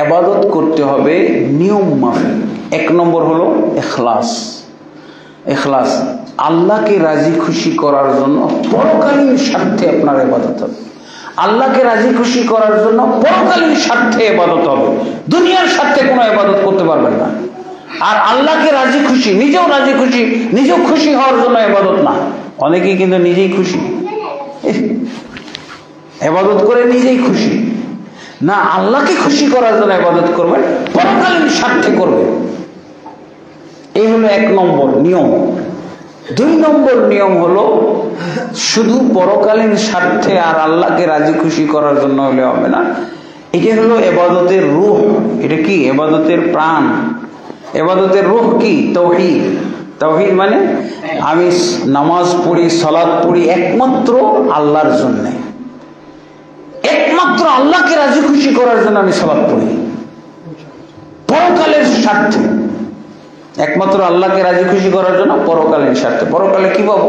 ইবাদত করতে হবে নিয়ম মাফিক। এক নম্বর হলো ইখলাস। ইখলাস আল্লাহকে রাজি খুশি করার জন্য পরকালীন স্বার্থে আপনার ইবাদত হবে। আল্লাহকে রাজি খুশি করার জন্য পরকালীন স্বার্থে ইবাদত হবে, দুনিয়ার স্বার্থে কোনো ইবাদত করতে পারবেন না। আর আল্লাহকে রাজি খুশি, নিজেও খুশি হওয়ার জন্য ইবাদত না। অনেকেই কিন্তু নিজেই খুশি, ইবাদত করে নিজেই খুশি না, আল্লাহকে খুশি করার জন্য ইবাদত করবেন, পরকালীন স্বার্থে করবেন। এই হলো এক নম্বর নিয়ম। দুই নম্বর নিয়ম হলো শুধু পরকালীন স্বার্থে আর আল্লাহকে রাজি খুশি করার জন্য হলে হবে না। এটা হলো ইবাদতের রূহ। এটা কি? ইবাদতের প্রাণ। ইবাদতের রূহ কি? তাওহীদ। তাওহীদ মানে আমি নামাজ পড়ি, সালাত পড়ি একমাত্র আল্লাহর জন্য, একমাত্র আল্লাহকে রাজি খুশি করার জন্য আমি সালাত পড়ি, পরকালের স্বার্থে, একমাত্র আল্লাহকে রাজি খুশি করার জন্য পরকালীন স্বার্থে। পরকালে কি পাবো?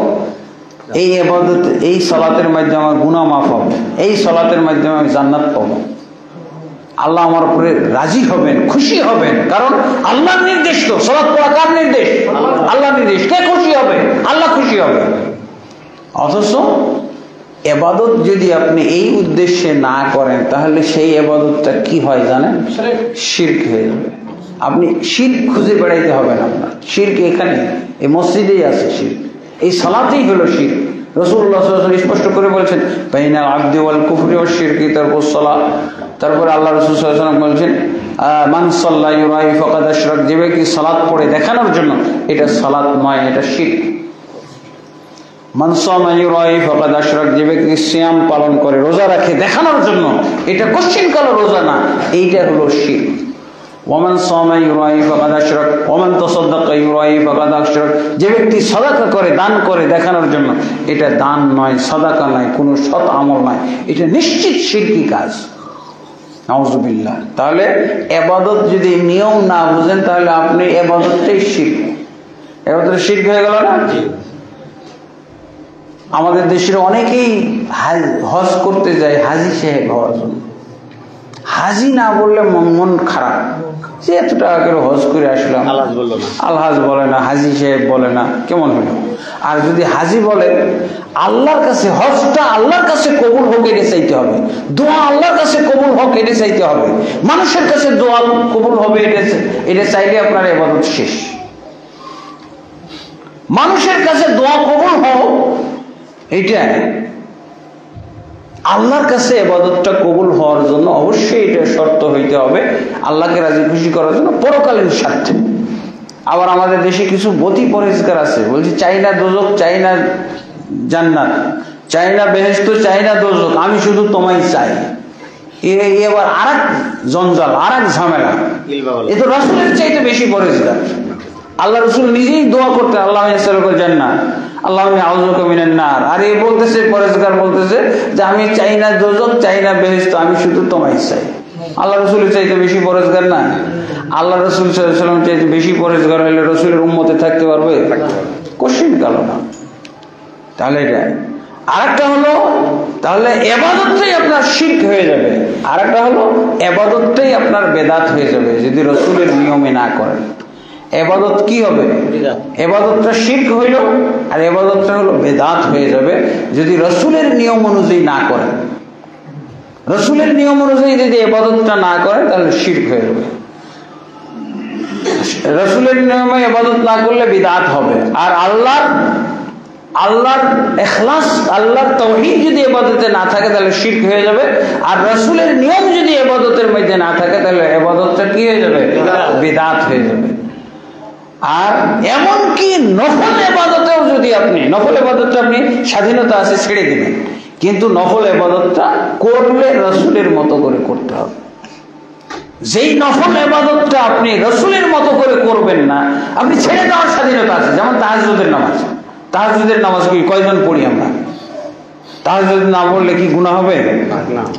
এই ইবাদত, এই সালাতের মাধ্যমে আমার গুনাহ মাফ হবে, এই সালাতের মাধ্যমে আমি জান্নাত পাবো, আল্লাহ আমার উপরে রাজি হবেন, খুশি হবেন। কারণ আল্লাহর নির্দেশ তো, সালাত পড়া কার নির্দেশ? আল্লাহর নির্দেশ। কে খুশি হবে? আল্লাহ খুশি হবে। অথচ ইবাদত যদি আপনি এই উদ্দেশ্যে না করেন, তাহলে সেই ইবাদতটা কি হয় জানেন? শিরক হয়ে যাবে। আপনি শিরক খুঁজে বেড়াইতে হবে না, আপনার শিরক এখানে এই মসজিদেই আছে, শিরক এই সালাতেই হলো শিরক। রাসূলুল্লাহ সাল্লাল্লাহু আলাইহি ওয়াসাল্লাম স্পষ্ট করে বলেছেন, বাইনাল আবদি ওয়াল কুফরি ওয়াশ শিরকি তারকুস সালাত। তারপরে আল্লাহ রাসূল সাল্লাল্লাহু আলাইহি ওয়াসাল্লাম বলেছেন, মান সাল্লা ইউরাই ফাকাদ আশরাক, যে ব্যক্তি সালাত পড়ে দেখানোর জন্য, এটা সালাত নয়, এটা শিরক। মান সামা ইউরাই ফাকাদ আশরাক, যে ব্যক্তি সিয়াম পালন করে, রোজা রাখে দেখানোর জন্য, এটা কোশ্চিন কালো রোজা না, এইটা হলো শিরক। ওয়ামান সামা ইউরাই ফাকাদ আশরাক ওয়ামান তাসাদ্দাকা ইউরাই ফাকাদ আশরাক, যে ব্যক্তি সাদাকা করে, দান করে দেখানোর জন্য, এটা দান নয়, সাদাকা নয়, কোনো সৎ আমল নয়, এটা নিশ্চিত শিরকি কাজ। নাউযুবিল্লাহ। তাহলে ইবাদত যদি নিয়ম না বুঝেন, তাহলে আপনি ইবাদতটাই শিরক, ইবাদত শিরক হয়ে গেল না? আমাদের দেশের অনেকেই হজ করতে যায় হাজি সাহেব হওয়ার জন্য। হাজি না বললে মন খারাপ, যে এত টাকা করে হজ করে আসলাম, আলহাজ বলে না, হাজি সাহেব বলে না, কেমন হলো? আর যদি হাজি বলে, আল্লাহর কাছে হজটা আল্লাহর কাছে কবুল হোক এটা চাইতে হবে, দোয়া আল্লাহর কাছে কবুল হোক এটা চাইতে হবে, মানুষের কাছে দোয়া কবুল হবে এটা চাইলে আপনার ইবাদত শেষ। মানুষের কাছে দোয়া কবুল হোক, এটা আল্লাহর কাছে ইবাদতটা কবুল হওয়ার জন্য অবশ্যই এটা শর্ত হইতে হবে আল্লাহকে রাজি খুশি করার জন্য পরকালীন স্বার্থে। আবার আমাদের দেশে কিছু বতি পরিষ্কার আছে, বলছি চাই না দোজক, চাই না জান্নাত, চাই না বেহেশত, চাই না দোজক, আমি শুধু তোমায় চাই। এবার আরেক জঞ্জাল, আরেক ঝামেলা। এ তো রাসূলের চাইতে বেশি পরিষ্কার। আল্লাহ রাসূল নিজেই দোয়া করতেন, আল্লাহ ইয়াসআলুকা জান্নাত, আল্লাহ আউযুকা মিনান নার। আর এই বলতেছে, পরেশগার বলতেছে যে আমি চাই না দোজক, চাই না বেহেশত, আমি শুধু তোমায় চাই। আল্লাহ রাসূলের চাইতে বেশি পরেশগার না? আল্লাহ রাসূল সাল্লাল্লাহু আলাইহি ওয়াসাল্লাম চাইতে বেশি পরেশগার হলে রাসূলের উম্মতে থাকতে পারবে? কোশ্চিন কালো না। তাহলে এটা আরেকটা হলো, তাহলে ইবাদতটাই আপনার শিরক হয়ে যাবে। আরেকটা হলো ইবাদতটাই আপনার বেদাত হয়ে যাবে যদি রাসূলের নিয়মে না করেন। ইবাদত কি হবে? ইবাদতটা শিরক হইল, আর ইবাদতটা হলো বেদাত হয়ে যাবে যদি রাসূলের নিয়ম অনুযায়ী না করেন। রাসূলের নিয়ম অনুযায়ী যদি ইবাদতটা না করেন, তাহলে শিরক হয়ে যাবে। রাসূলের নিয়মে ইবাদত না করলে বিদআত হবে। আর আল্লাহর আল্লাহর ইখলাস, আল্লাহর তাওহীদ যদি ইবাদতে না থাকে তাহলে শিরক হয়ে যাবে, আর রাসূলের নিয়ম যদি ইবাদতের মধ্যে না থাকে তাহলে ইবাদতটা কি হয়ে যাবে? বিদআত হয়ে যাবে। আর এমনকি নফল ইবাদতেও যদি আপনি নফল ইবাদতটা আপনি স্বাধীনতা আছে ছেড়ে দিবেন, কিন্তু নফল ইবাদতটা করলে রাসূলের মতো করে করতে হবে। যেই নফল ইবাদতটা আপনি রাসূলের মতো করে করবেন না, আপনি ছেড়ে দেওয়ার স্বাধীনতা আছে। যেমন তাহাজ্জুদের নামাজ, তাহাজ্জুদের নামাজ কি কয়জন পড়ি আমরা? তাহাজ্জুদ না পড়লে কি গুনাহ হবে?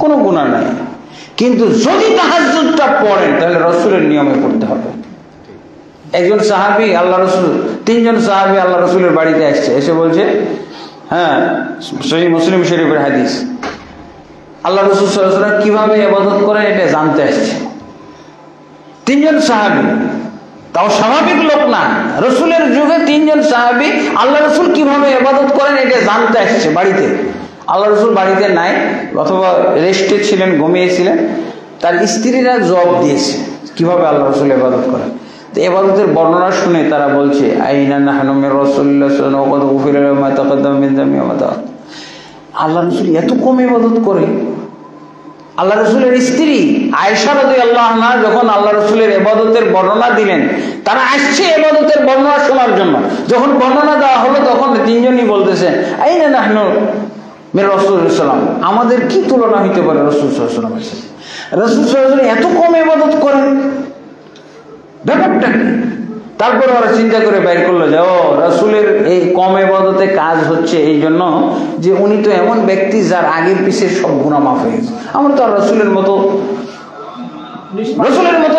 কোনো গুনাহ নাই। কিন্তু যদি তাহাজ্জুদটা পড়েন তাহলে রাসূলের নিয়মে পড়তে হবে। একজন সাহাবী আল্লাহ রাসূল, তিনজন সাহাবী আল্লাহ রাসূলের বাড়িতে আসছে, এসে বলছে, হ্যাঁ সহিহ মুসলিম শরীফের হাদিস, আল্লাহ রাসূল সাল্লাল্লাহু আলাইহি ওয়াসাল্লাম কিভাবে ইবাদত করেন এটা জানতে আসছে। তিনজন সাহাবী, তাও স্বাভাবিক লোক না, রাসূলের যুগে তিনজন সাহাবী আল্লাহ রাসূল কিভাবে ইবাদত করেন এটা জানতে আসছে বাড়িতে। আল্লাহ রাসূল বাড়িতে নাই, অথবা রেস্টে ছিলেন, ঘুমিয়েছিলেন। তার স্ত্রীরা জবাব দিয়েছে কিভাবে আল্লাহ রাসূল ইবাদত করেন। তো ইবাদতের বর্ণনা শুনে তারা বলছে, আইনা নাহনু মির রাসূলিল্লাহ সাল্লাল্লাহু আলাইহি ওয়া সাল্লাম ওয়া গফিরা লাহু মা তাকাদ্দামা মিন যামবি ওয়া মা তাআখার। আল্লাহ রাসূল এত কম ইবাদত করে। আল্লাহ রাসূলের স্ত্রী আয়েশা রাদিয়াল্লাহু আনহা যখন আল্লাহ রাসূলের ইবাদতের বর্ণনা দিলেন, তারা আসছে ইবাদতের বর্ণনা শোনার জন্য। যখন বর্ণনা দেওয়া হলো তখন তিনজনই বলতেছে, আইনা নাহনু মির রাসূলিল্লাহ সাল্লাল্লাহু আলাইহি ওয়া সাল্লাম, আমাদের কি তুলনা হইতে পারে রাসূল সাল্লাল্লাহু আলাইহি ওয়াসাল্লামের সাথে? রাসূল সাল্লাল্লাহু আলাইহি ওয়াসাল্লাম এত কম ইবাদত করেন, ব্যাপারটা কি? তারপরে ওরা চিন্তা করে বাইর করলো যে ও রাসূলের এই কম ইবাদতে কাজ হচ্ছে এই জন্য যে উনি তো এমন ব্যক্তি যার আগের পিছের সব গুনাহ মাফ হয়ে গেছে। আমরা তো আর রাসূলের মতো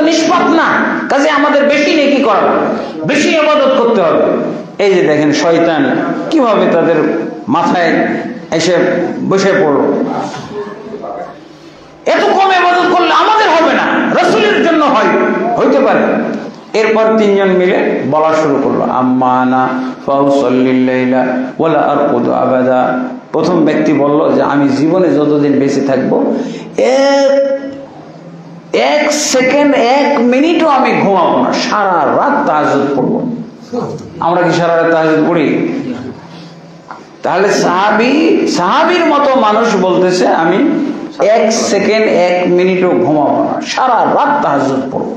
নিষ্পাপ না, কাজে আমাদের বেশি নেকি করা লাগবে, বেশি ইবাদত করতে হবে। এই যে দেখেন শয়তান কিভাবে তাদের মাথায় এসে বসে পড়লো, এত কম ইবাদত করলে আমাদের হবে না, রাসূলের জন্য হইতে পারে। এরপর তিনজন মিলে বলা শুরু করলো, আম্মা আনা ফাউসাল্লিল লাইলা ওয়ালা আরকুদু আবাদা। প্রথম ব্যক্তি বলল যে আমি জীবনে যতদিন বেঁচে থাকবো এক সেকেন্ড, এক মিনিটও আমি ঘুমাবো না, সারা রাত তাহাজ্জুদ পড়বো। আমরা কি সারা রাত তাহাজ্জুদ পড়ি? তাহলে সাহাবীর মতো মানুষ বলতেছে আমি এক সেকেন্ড, এক মিনিটও ঘুমাবো না, সারা রাত তাহাজ্জুদ পড়বো।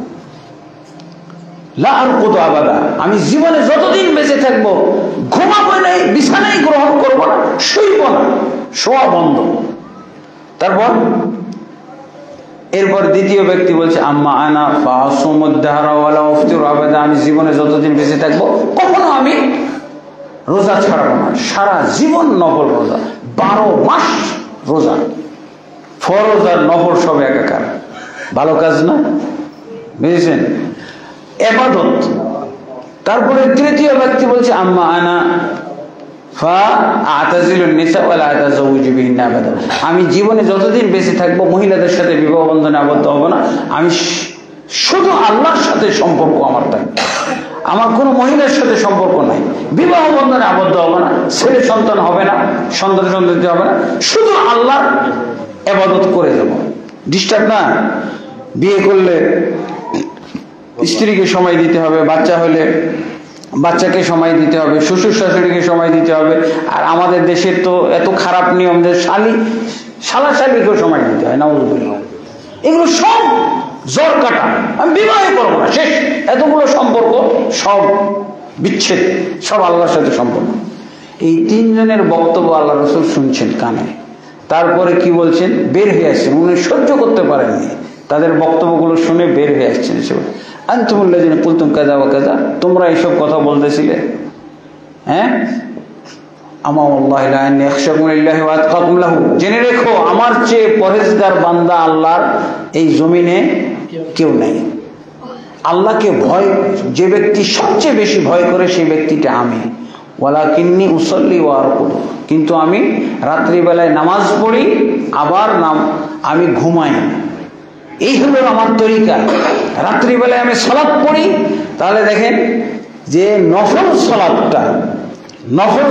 লা আরকুদু আবাদা, আমি জীবনে যতদিন বেঁচে থাকবো ঘুমাবো না, বিছানাই গ্রহণ করবো না, শুইব না, শোয়া বন্ধ। এরপর দ্বিতীয় ব্যক্তি বলছে, আম্মা আনা ফাসুমুদ দাহরা ওয়ালা আফতিরু আবাদা, আমি জীবনে যতদিন বেঁচে থাকবো কখনো আমি রোজা ছাড়বো না, সারা জীবন নফল রোজা, 12 মাস রোজা, ফরজ আর নফল সব একাকার। ভালো কাজ না? বুঝেছেন? ইবাদত। তারপরে তৃতীয় ব্যক্তি বলছে, আম্মা আনা ফাআতাজিলুন নিসা ওয়ালা আতাজাওয়াজু বিহিন্না আবাদা, আমি জীবনে যতদিন বেঁচে থাকবো মহিলাদের সাথে বিবাহ বন্ধনে আবদ্ধ হব না, আমি শুধু আল্লাহর সাথে সম্পর্ক আমার থাকবে, আমার কোনো মহিলার সাথে সম্পর্ক নাই, বিবাহ বন্ধনে আবদ্ধ হব না, ছেলে সন্তান হবে না, সন্তান হবে না, শুধু আল্লাহর ইবাদত করে যাব। ডিস্টার্ব না? বিয়ে করলে স্ত্রীকে সময় দিতে হবে, বাচ্চা হলে বাচ্চাকে সময় দিতে হবে, শ্বশুর শাশুড়িকে সময় দিতে হবে। আর আমাদের দেশের তো এত খারাপ নিয়ম যে শালাশালিকেও সময় দিতে হয়, নাউযুবিল্লাহ। এগুলো সব জোর কাটা, আমি বিবাহ করবো না, শেষ। এতগুলো সম্পর্ক সব বিচ্ছেদ, সব আল্লাহর সাথে সম্পর্ক। এই তিনজনের বক্তব্য আল্লাহ রাসূল শুনছেন কানে, তারপরে কি বলছেন, বের হয়ে আসছেন। উনি সহ্য করতে পারেননি, তাদের বক্তব্যগুলো শুনে বের হয়ে আসছেন। আনতুমুল্লাযিনা কুলতুম কাযা ওয়া কাযা, তোমরা এইসব কথা বলতেছিলে, হ্যাঁ, আমা ওয়াল্লাহি লা ইয়াখশাকুম লিল্লাহি ওয়া আতকাকুম লাহু, জেনে রেখো আমার চেয়ে পরহেজগার বান্দা আল্লাহর এই জমিনে কেউ নাই। আল্লাহকে ভয় যে ব্যক্তি সবচেয়ে বেশি ভয় করে সেই ব্যক্তিটা আমি। ওয়ালাকিন্নী উসাল্লি ওয়া আরকুদু, কিন্তু আমি রাত্রিবেলায় নামাজ পড়ি, আবার আমি ঘুমাই। এই হলো আমার তরিকা। রাত্রিবেলায় আমি সালাত পড়ি। তাহলে দেখেন যে নফল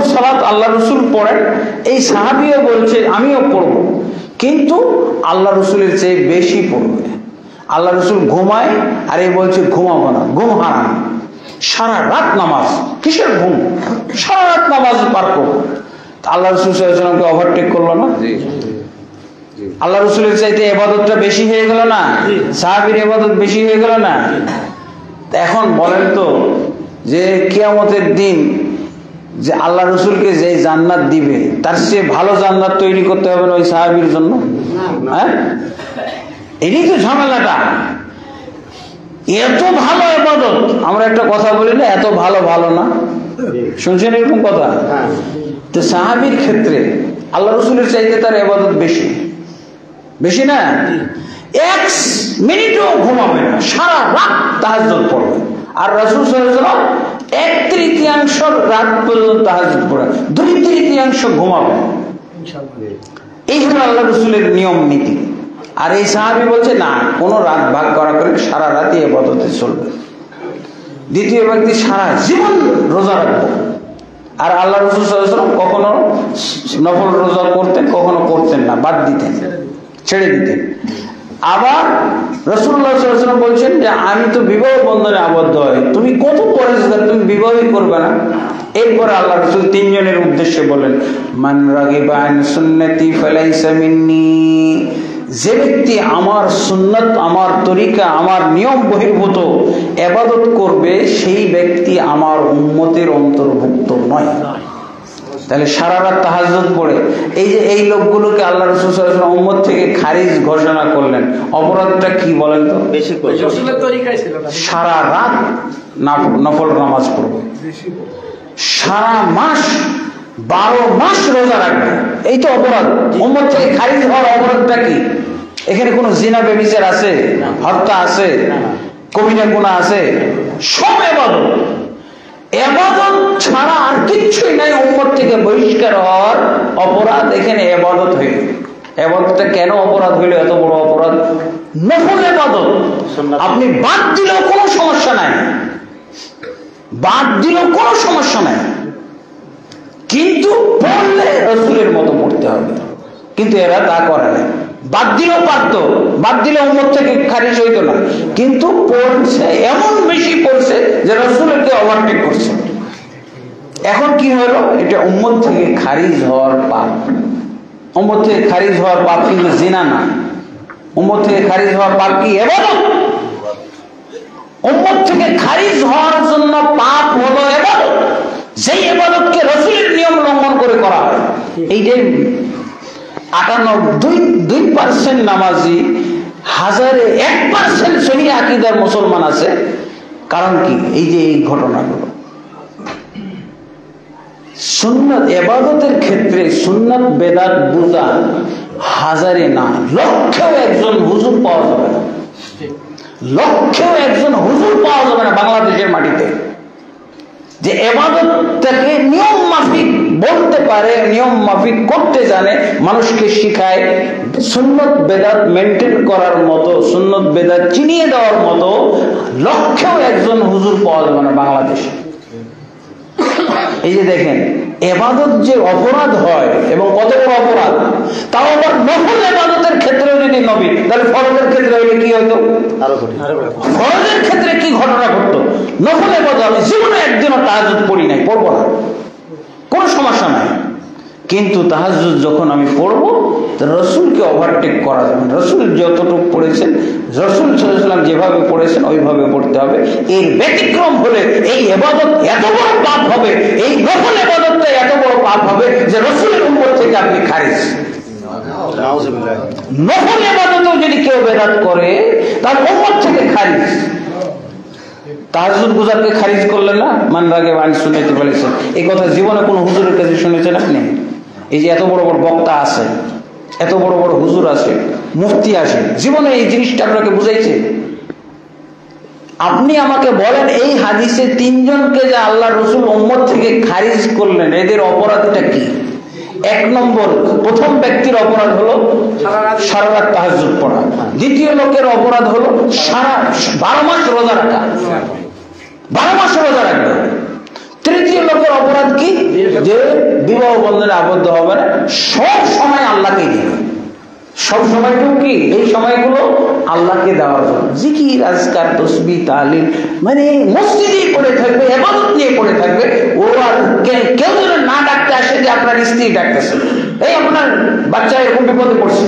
সালাত আল্লাহ রসুল পড়েন, এই সাহাবীও বলছে আমিও পড়ব, কিন্তু আল্লাহ রসুলের চেয়ে বেশি পড়বে। আল্লাহ রসুল ঘুমায় আর এই বলছে ঘুমাবো না, ঘুম হারাম। সারা রাত নামাজ, কিসের ঘুম, সারা রাত নামাজ পার করবো। আল্লাহ রসুল সাল্লাল্লাহু আলাইহি ওয়াসাল্লামকে ওভারটেক করলো না? আল্লাহ রসুলের চাইতে ইবাদতটা বেশি হয়ে গেল না? সাহাবীর ইবাদত বেশি হয়ে গেল না? এখন বলেন তো যে কিয়ামতের দিন যে আল্লাহ রসুলকে যে জান্নাত দিবে তার চেয়ে ভালো জান্নাত তৈরি করতে হবে না ওই সাহাবীর জন্য? হ্যাঁ, এটাই তো ঝামেলাটা। এত ভালো ইবাদত, আমরা একটা কথা বলি না, এত ভালো ভালো না, শুনছেন এরকম কথা? তো সাহাবীর ক্ষেত্রে আল্লাহ রসুলের চাইতে তার ইবাদত বেশি, বেশি না? এক মিনিটও ঘুমাবে না, সারা রাত তাহাজ্জুদ পড়বে। আর রাসূল সাল্লাল্লাহু আলাইহি ওয়াসাল্লাম 1/3 রাত পর্যন্ত তাহাজ্জুদ পড়ে, 2/3 ঘুমাবে। এই হলো আল্লাহ রসুলের নিয়ম নীতি। আর এই সাহাবী বলছে না, কোনো রাত ভাগ করা করে সারা রাতই ইবাদতে চলবে। দ্বিতীয় ব্যক্তি সারা জীবন রোজা রাখবে। আর আল্লাহ রাসূল সাল্লাল্লাহু আলাইহি ওয়াসাল্লাম কখনো নফল রোজা করতেন, কখনো করতেন না, বাদ দিতেন, ছেড়ে দিতেন। আবার রাসূলুল্লাহ সাল্লাল্লাহু আলাইহি ওয়াসাল্লাম বলছেন যে আমি তো বিবাহ বন্ধনে আবদ্ধ হই, তুমি কত পরেজগার, তুমি বিবাহই করবে না। এরপরে আল্লাহ রাসূল তিনজনের উদ্দেশ্যে বলেন, মান রাগিবা আন সুন্নতি ফালাইসা মিন্নি, যে ব্যক্তি আমার সুন্নত, আমার তরিকা, আমার নিয়ম বহির্ভূত ইবাদত করবে সেই ব্যক্তি আমার উম্মতের অন্তর্ভুক্ত নয়। তাহলে সারা রাত তাহাজ্জুদ পড়ে এই যে এই লোকগুলোকে আল্লাহ রাসূল সাল্লাল্লাহু আলাইহি ওয়াসাল্লাম উম্মত থেকে খারিজ ঘোষণা করলেন, অপরাধটা কি বলেন তো? বেশি রাসূলের তরিকাই ছিল না, সারা রাত নফল নামাজ পড়বে, সারা মাস 12 মাস রোজা রাখবে, এই তো অপরাধ। উম্মত থেকে খারিজ হওয়ার অপরাধটা কি? এখানে কোনো জিনা ব্যভিচার আছে, হত্যা আছে, কবিরা গুনাহ আছে? সব ইবাদত, ইবাদত ছাড়া আর কিচ্ছুই নাই উম্মত থেকে বহিষ্কার হওয়ার অপরাধ। এখানে ইবাদত হয়ে, ইবাদতটা কেন অপরাধ হইল? এত বড় অপরাধ নফল ইবাদত আপনি বাদ দিলেও কোনো সমস্যা নাই, বাদ দিলেও কোনো সমস্যা নাই, কিন্তু পড়লে রাসূলের মতো পড়তে হবে। কিন্তু এরা তা করে না, বাদ দিলেও পারত, বাদ দিলে উম্মত থেকে খারিজ হইতো না, কিন্তু পড়ছে, এমন বেশি পড়ছে যে রাসূলকে ওভারটেক করছে। এখন কি হলো? এটা উম্মত থেকে খারিজ হওয়ার পাপ। উম্মত থেকে খারিজ হওয়ার পাপ কিন্তু জিনা না, উম্মত থেকে খারিজ হওয়ার পাপ কি? ইবাদত। উম্মত থেকে খারিজ হওয়ার জন্য পাপ হলো ইবাদত, যেই ইবাদতকে রাসূলের নিয়ম লঙ্ঘন করে করা হয়। এইটাই 98% নামাজি, 1001% সহি আকীদার মুসলমান আছে। কারণ কি? এই যে এই ঘটনাগুলো। সুন্নাত ইবাদতের ক্ষেত্রে সুন্নাত বেদাত বুঝা হাজারে না, লক্ষেও একজন হুজুর পাওয়া যাবে না, লক্ষেও একজন হুজুর পাওয়া যাবে না বাংলাদেশের মাটিতে যে ইবাদতটাকে নিয়ম মাফিক বলতে পারে, নিয়ম মাফিক করতে জানে, মানুষকে শিখায়, সুন্নত বেদাত মেনটেন করার মতো, সুন্নত বেদাত চিনিয়ে দেওয়ার মতো লক্ষেও একজন হুজুর পাওয়া যাবে না বাংলাদেশে। এই যে দেখেন ইবাদত যে অপরাধ হয় এবং কত বড় অপরাধ, তাও আবার নফল ইবাদতের ক্ষেত্রেও যদি নবী, তাহলে ফরজের ক্ষেত্রে হইলে কি হতো? ফরজের ক্ষেত্রে কি ঘটনা ঘটতো? নফল ইবাদত আমি জীবনে একদিনও তাহাজ্জুদ পড়ি নাই, পড়বো না, কোনো সমস্যা নাই, কিন্তু তাহাজ্জুদ যখন আমি পড়বো রাসূলকে ওভারটেক করা যাবে না। রাসূল যতটুকু পড়েছেন, রাসূল সাল্লাল্লাহু আলাইহি ওয়াসাল্লাম যেভাবে পড়েছেন ওইভাবে পড়তে হবে। এর ব্যতিক্রম হলে এই ইবাদত এত বড় পাপ হবে, এই নফল ইবাদতটা এত বড় পাপ হবে যে রাসূলের উম্মত থেকে আপনি খারিজ। নফল ইবাদতও যদি কেউ বেদাত করে তার উম্মত থেকে খারিজ। তাহাজ্জুদ গুজারকে খারিজ করলেন না, মান রাগিবা আন সুন্নতি বলেছেন। এই কথা জীবনে কোনো হুজুরের কাছে শুনেছেন আপনি? এই যে এত বড় বড় বক্তা আছে, এত বড় বড় হুজুর আছে, মুফতি আছে, জীবনে এই জিনিসটা আপনাকে বুঝাইছে? আপনি আমাকে বলেন এই হাদিসে 3 জনকে যে আল্লাহ রাসূল উম্মত থেকে খারিজ করলেন, এদের অপরাধটা কি? 1 নম্বর, প্রথম ব্যক্তির অপরাধ হলো সারা রাত তাহাজ্জুদ পড়া। দ্বিতীয় লোকের অপরাধ হলো সারা 12 মাস রোজা রাখা, 12 মাস রোজা রাখবে। তৃতীয় লোকের অপরাধ কি? যে বিবাহ বন্ধনে আবদ্ধ হবে না, সব সময় আল্লাহকেই দিবে। সব সময়টুকু কি? এই সময়গুলো আল্লাহকে দেওয়ার জন্য। জিকির, আজকার, তসবিহ, তাহলিল, মানে মসজিদেই পড়ে থাকবে, ইবাদত নিয়ে পড়ে থাকবে। ও আর কেউ যেন না ডাকতে আসে যে আপনার স্ত্রী ডাকতেছে, এই আপনার বাচ্চা এরকম বিপদে পড়ছে,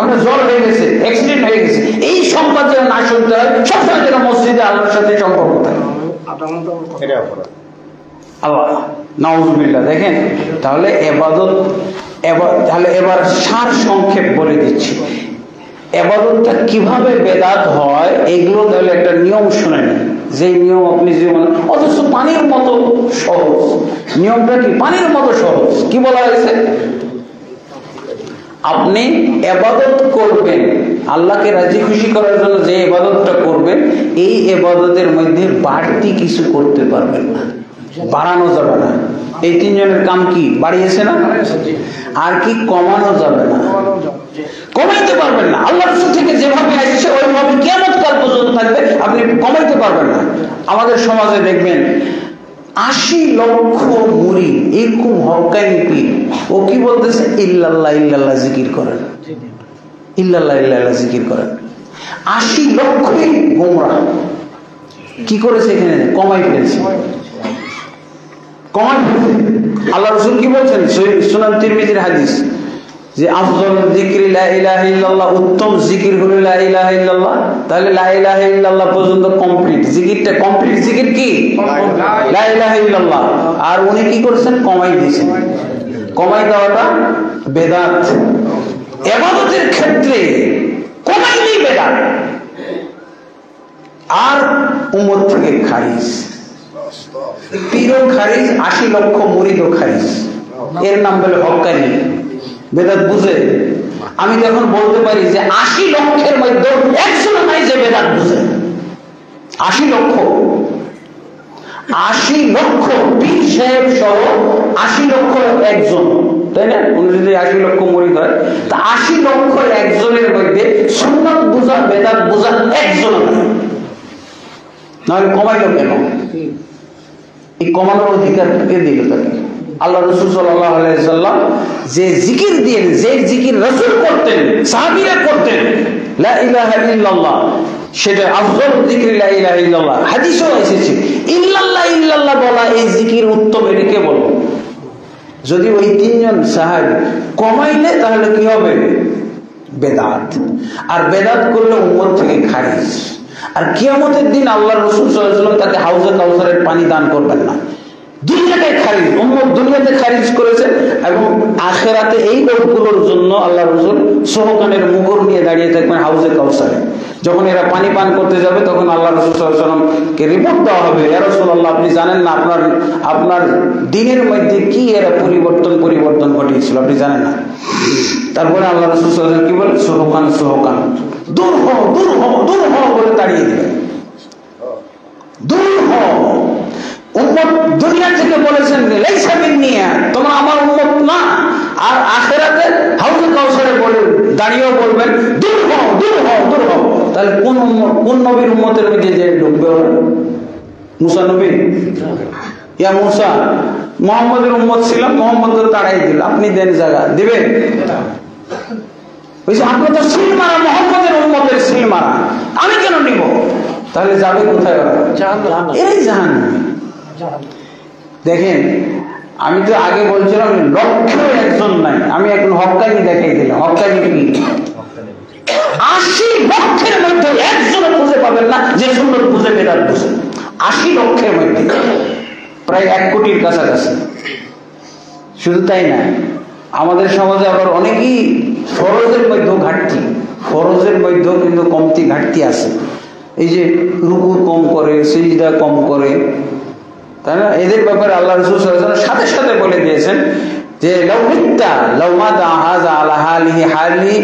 আপনার জ্বর হয়ে গেছে, অ্যাক্সিডেন্ট হয়ে গেছে, এই সংবাদ যেন না শুনতে হয়। সবসময় যেন মসজিদে আল্লাহর সাথে সম্পর্ক থাকে। আল্লাহ নাউজুবিল্লাহ। দেখেন তাহলে এবাদত, তাহলে এবার সার সংক্ষেপ বলে দিচ্ছি এবাদতটা কিভাবে বেদাত হয়। এগুলো তাহলে একটা নিয়ম শুনে নেন, যে নিয়ম আপনি জীবনে, অথচ পানির মতো সহজ। নিয়মটা কি? পানির মতো সহজ। কি বলা হয়েছে? আপনি এবাদত করবেন, আল্লাহকে রাজি খুশি করার জন্য যে এবাদতটা করবেন, এই এবাদতের মধ্যে বাড়তি কিছু করতে পারবেন না, বাড়ানো যাবে না। এই তিনজনের কাম কি বাড়িয়েছে না? আর কি কমানো যাবে না, কমাইতে পারবেন না। আল্লাহ রাসূল থেকে যেভাবে আসছে ওইভাবে কিয়ামত কাল পর্যন্ত থাকবে, আপনি কমাইতে পারবেন না। আমাদের সমাজে দেখবেন 80 লক্ষ মুরিদ, এরকম হক্কানি পীর, ও কি বলতেছে? ইল্লাল্লাহ ইল্লাল্লাহ জিকির করেন, ইল্লাল্লাহ ইল্লাল্লাহ জিকির করেন। 80 লক্ষই গোমরাহ। কি করেছে এখানে? কমাই ফেলেছে, কমাই ফেলেছে। আল্লাহ রাসূল কি বলছেন? সুনান তিরমিজির হাদিস, যে আফযল যিকরি লা ইলাহা ইল্লাল্লাহ, উত্তম জিকির হলো লা ইলাহা ইল্লাল্লাহ। তাহলে লা ইলাহা ইল্লাল্লাহ পর্যন্ত কমপ্লিট, জিকিরটা কমপ্লিট। জিকির কি? লা ইলাহা ইল্লাল্লাহ। আর উনি কি করেছেন? কমাই দিয়েছেন। কমাই দেওয়াটা বেদাত। ইবাদতের ক্ষেত্রে কমাইলেই বেদাত, আর উম্মত থেকে খারিজ। পীরও খারিজ, 80 লক্ষ মুরিদও খারিজ। এর নাম বলে হক্কানি। বেদাত বুঝে? আমি তো এখন বলতে পারি যে 80 লক্ষের মধ্যে একজন নাই যে বেদাত বুঝে। 80 লক্ষ, 80 লক্ষ পীর সাহেব সহ 80 লক্ষ একজন, তাই না? উনি যদি 80 লক্ষ মুরিদ হয়, তা 80 লক্ষ একজনের মধ্যে সুন্নাত বুঝা, বেদাত বুঝা একজন নাই। নাহলে কমাইল কেন? এই কমানোর অধিকার কে দিল তাকে? আল্লাহ রাসূল সাল্লাল্লাহু আলাইহি সাল্লাম যে জিকির দিয়ে, যে জিকির রাসূল করতেন, সাহাবীরা করতেন, লা ইলাহা ইল্লাল্লাহ, সেটা আফযল যিকরি লা ইলাহা ইল্লাল্লাহ। হাদিসেও এসেছে ইল্লাল্লাহ ইল্লাল্লাহ বলা এই জিকির উত্তম। এটাকে বলো। যদি ওই তিনজন সাহাবী কমাইলে তাহলে কি হবে? বেদাত। আর বেদাত করলে উম্মত থেকে খারিজ। আর কিয়ামতের দিন আল্লাহ রাসূল সাল্লাল্লাহু আলাইহি ওয়াসাল্লাম তাকে হাউজে কাউসারের পানি দান করবেন না। দুনিয়াতে খারিজ, উম্মত দুনিয়াতে খারিজ করেছে, এবং আখিরাতে এই লোকগুলোর জন্য আল্লাহ রাসূল সোহকানের মুগুর নিয়ে দাঁড়িয়ে থাকবেন হাউজে কাউসারে। যখন এরা পানি পান করতে যাবে, তখন আল্লাহ রাসূল সাল্লাল্লাহু আলাইহি ওয়াসাল্লামকে রিপোর্ট দেওয়া হবে, ইয়া রাসূলুল্লাহ, আপনি জানেন না আপনার দ্বীনের মধ্যে কি এরা পরিবর্তন ঘটিয়েছিল, আপনি জানেন না? তারপরে আল্লাহ রাসূল সাল্লাল্লাহু আলাইহি ওয়াসাল্লাম কি বলে? সোহকান সোহকান, দূর হও দূর হও দূর হও বলে তাড়িয়ে দিলেন। দূর হও। উম্মত দুনিয়া থেকে বলেছেন লাইসা মিন্নি, তোমরা আমার উম্মত না। আর আখিরাতে হাউজে কাউসারে বলে দাঁড়িয়েও বলবেন দূর হও দূর হও দূর হও। তাহলে কোন নবীর উম্মতের মধ্যে যে ঢুকবে? মুসা নবী? ইয়া মুসা, মুহাম্মদের উম্মত ছিলাম, মুহাম্মদকে তাড়াই দিল, আপনি দেন জায়গা দিবেন? বলছে আপনি তো সিল মারা, মুহাম্মদের উম্মতের সিল মারা, আমি কেন নিব? তাহলে যাবে কোথায়? এই জাহান্নামে। দেখেন, আমি তো আগে বলছিলাম লক্ষ্যে একজন নাই, আমি এখন হক্কানি দেখাই দিলাম। হক্কানি কি? 80 লক্ষের মধ্যে একজনও খুঁজে পাবেন না যে সুন্দর বুঝে বেদাত বুঝে। 80 লক্ষের মধ্যে প্রায় 1 কোটির কাছাকাছি। শুধু তাই না, আমাদের সমাজে আবার অনেকেই ফরজের মধ্যেও ঘাটতি, ফরজের মধ্যেও কিন্তু কমতি ঘাটতি আছে। এই যে রুকু কম করে, সিজদা কম করে, তাই না? এদের ব্যাপারে আল্লাহ রাসূল সাল্লাল্লাহু আলাইহি ওয়াসাল্লাম সাথে সাথে বলে দিয়েছেন যে লাউমাতা হাযা আলা হালিহি হালি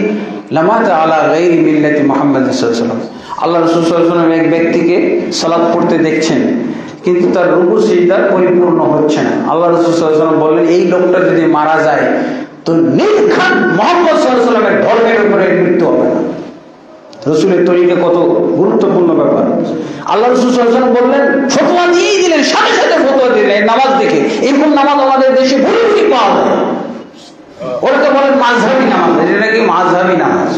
লামাতা আলা গায়রি মিল্লাতি মুহাম্মদ সাল্লাল্লাহু আলাইহি ওয়াসাল্লাম। আল্লাহ রাসূল সাল্লাল্লাহু আলাইহি ওয়াসাল্লাম এক ব্যক্তিকে সালাত পড়তে দেখছেন, কিন্তু তার রুকু সিজদা পরিপূর্ণ হচ্ছে না। আল্লাহ রাসূল সাল্লাল্লাহু আলাইহি ওয়াসাল্লাম বললেন, এই লোকটা যদি মারা যায় তো নির্ঘাত মুহাম্মদ সাল্লাল্লাহু আলাইহি ওয়াসাল্লামের ধর্মের উপরে মৃত্যু হবে না। রসুলের তরিকা কত গুরুত্বপূর্ণ ব্যাপার। আল্লাহ রাসূল সাল্লাল্লাহু আলাইহি ওয়াসাল্লাম বললেন, ফতোয়া দিয়েই দিলেন, সাথে সাথে ফতোয়া দিলেন নামাজ দেখে। এরকম নামাজ আমাদের দেশে ভুরি পাওয়া যায়। ওটাকে বলেন মাযহাবী নামাজ। এটা নাকি মাযহাবী নামাজ।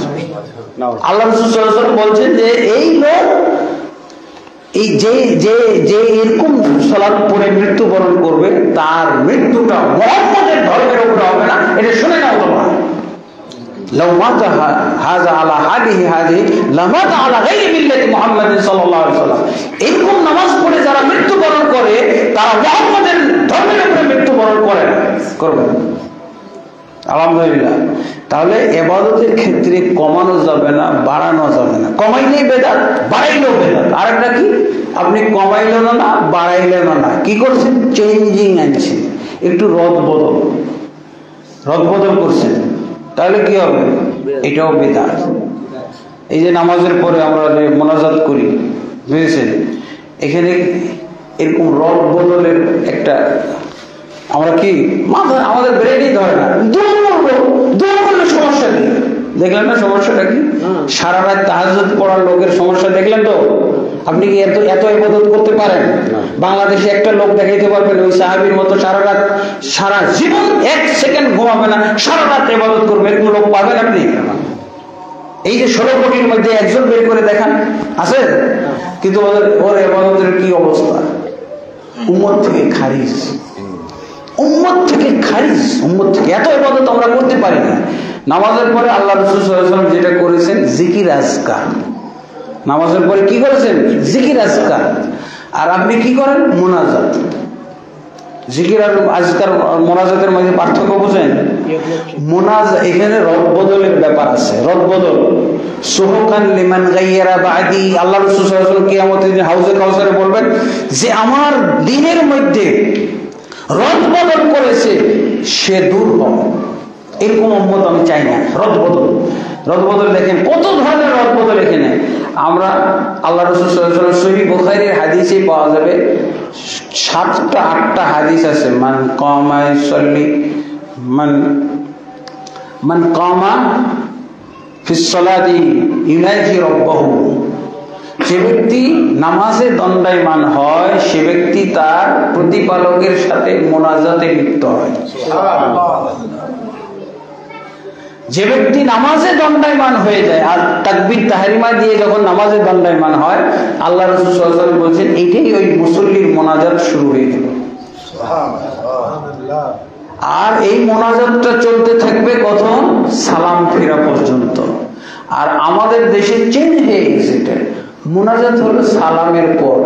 আল্লাহ রাসূল সাল্লাল্লাহু আলাইহি ওয়াসাল্লাম বলছেন যে এই লোক এই যে এরকম সালাত পড়ে মৃত্যুবরণ করবে তার মৃত্যুটা মুহাম্মদের ধর্মের উপর হবে না। এটা শুনে নাও তোমরা, লাউ মাতা হাযা আলা হাদিহি হাযি লামাতা আলা গায়রি মিল্লাতি মুহাম্মাদিন সাল্লাল্লাহু আলাইহি ওয়াসাল্লাম। এরকম নামাজ পড়ে যারা মৃত্যুবরণ করে তারা মুহাম্মদের ধর্মের উপরে মৃত্যুবরণ করবে। আলহামদুলিল্লাহ। তাহলে ইবাদতের ক্ষেত্রে কমানো যাবে না, বাড়ানো যাবে না। কমাইলেই বেদাত, বাড়াইলেও বেদাত। আর একটা কি, আপনি কমাইলেন না, বাড়াইলেন না, কি করছেন? চেঞ্জিং আনছেন, একটু রদ বদল করছেন, তাহলে কি হবে? এটাও বেদাত। এই যে নামাজের পরে আমরা যে মোনাজাত করি, বুঝেছেন, এখানে এরকম রদ বদলের একটা আমরা কি মাথা আমাদের ব্রেনই ধরে না। দোয়া করলে সমস্যা কি? দেখলেন না সমস্যাটা কি? সারা রাত তাহাজ্জুদ পড়ার লোকের সমস্যা দেখলেন তো? আপনি কি এত ইবাদত করতে পারেন? বাংলাদেশে একটা লোক দেখাইতে পারবেন ওই সাহাবীর মতো সারা জীবন 1 সেকেন্ড ঘুমাবে না, সারা রাত ইবাদত করবে, এরকম লোক পাবেন আপনি? এই যে 16 কোটির মধ্যে একজন বের করে দেখান, আছে? কিন্তু ওর ইবাদতের কি অবস্থা? উম্মত থেকে খারিজ, উম্মত থেকে এত ইবাদত আমরা করতে পারি না। নামাজের পরে আল্লাহ রাসূল সাল্লাল্লাহু আলাইহি ওয়াসাল্লাম যেটা করেছেন জিকির আজকার। নামাজের পরে কি করেছেন? জিকির আজকার। আর আপনি কি করেন? মোনাজাত। জিকির আর আজকার মোনাজাতের মধ্যে পার্থক্য বুঝেন? এখানে রদ বদলের ব্যাপার আছে। রদ বদল সুহকান লিমান গায়্যারা বাদি। আল্লাহ রাসূল সাল্লাল্লাহু আলাইহি ওয়াসাল্লাম কিয়ামতের দিন হাউজে কাউসারে বলবেন যে আমার দ্বীনের মধ্যে রদ বদল করেছে সে দূর হবে। এরকম উম্মত আমি চাই না। রদ বদল দেখেন কত ধরনের রদ বদল এখানে। আমরা আল্লাহ রাসূল সাল্লাল্লাহু আলাইহি ওয়াসাল্লাম সহিহ বুখারীর হাদিসে পাওয়া যাবে 7টা 8টা হাদিস আছে। মান কামা ফিস সালাতি ইউনাজি রাব্বাহু। যে ব্যক্তি নামাজে দণ্ডায়মান হয় সে ব্যক্তি তার প্রতিপালকের সাথে মোনাজাতে লিপ্ত হয়। যে ব্যক্তি নামাজে দণ্ডায়মান হয়ে যায় আর তাকবীর তাহরিমা দিয়ে যখন নামাজে দণ্ডায়মান হয়, আল্লাহ রাসূল সাল্লাল্লাহু আলাইহি ওয়াসাল্লাম বলেন এইটাই ওই মুসল্লির মোনাজাত শুরু হয়ে গেল। আর এই মোনাজাতটা চলতে থাকবে কখন? সালাম ফেরা পর্যন্ত। আর আমাদের দেশে চেঞ্জ হয়ে গেছে এটা। মোনাজাত হলো সালামের পর।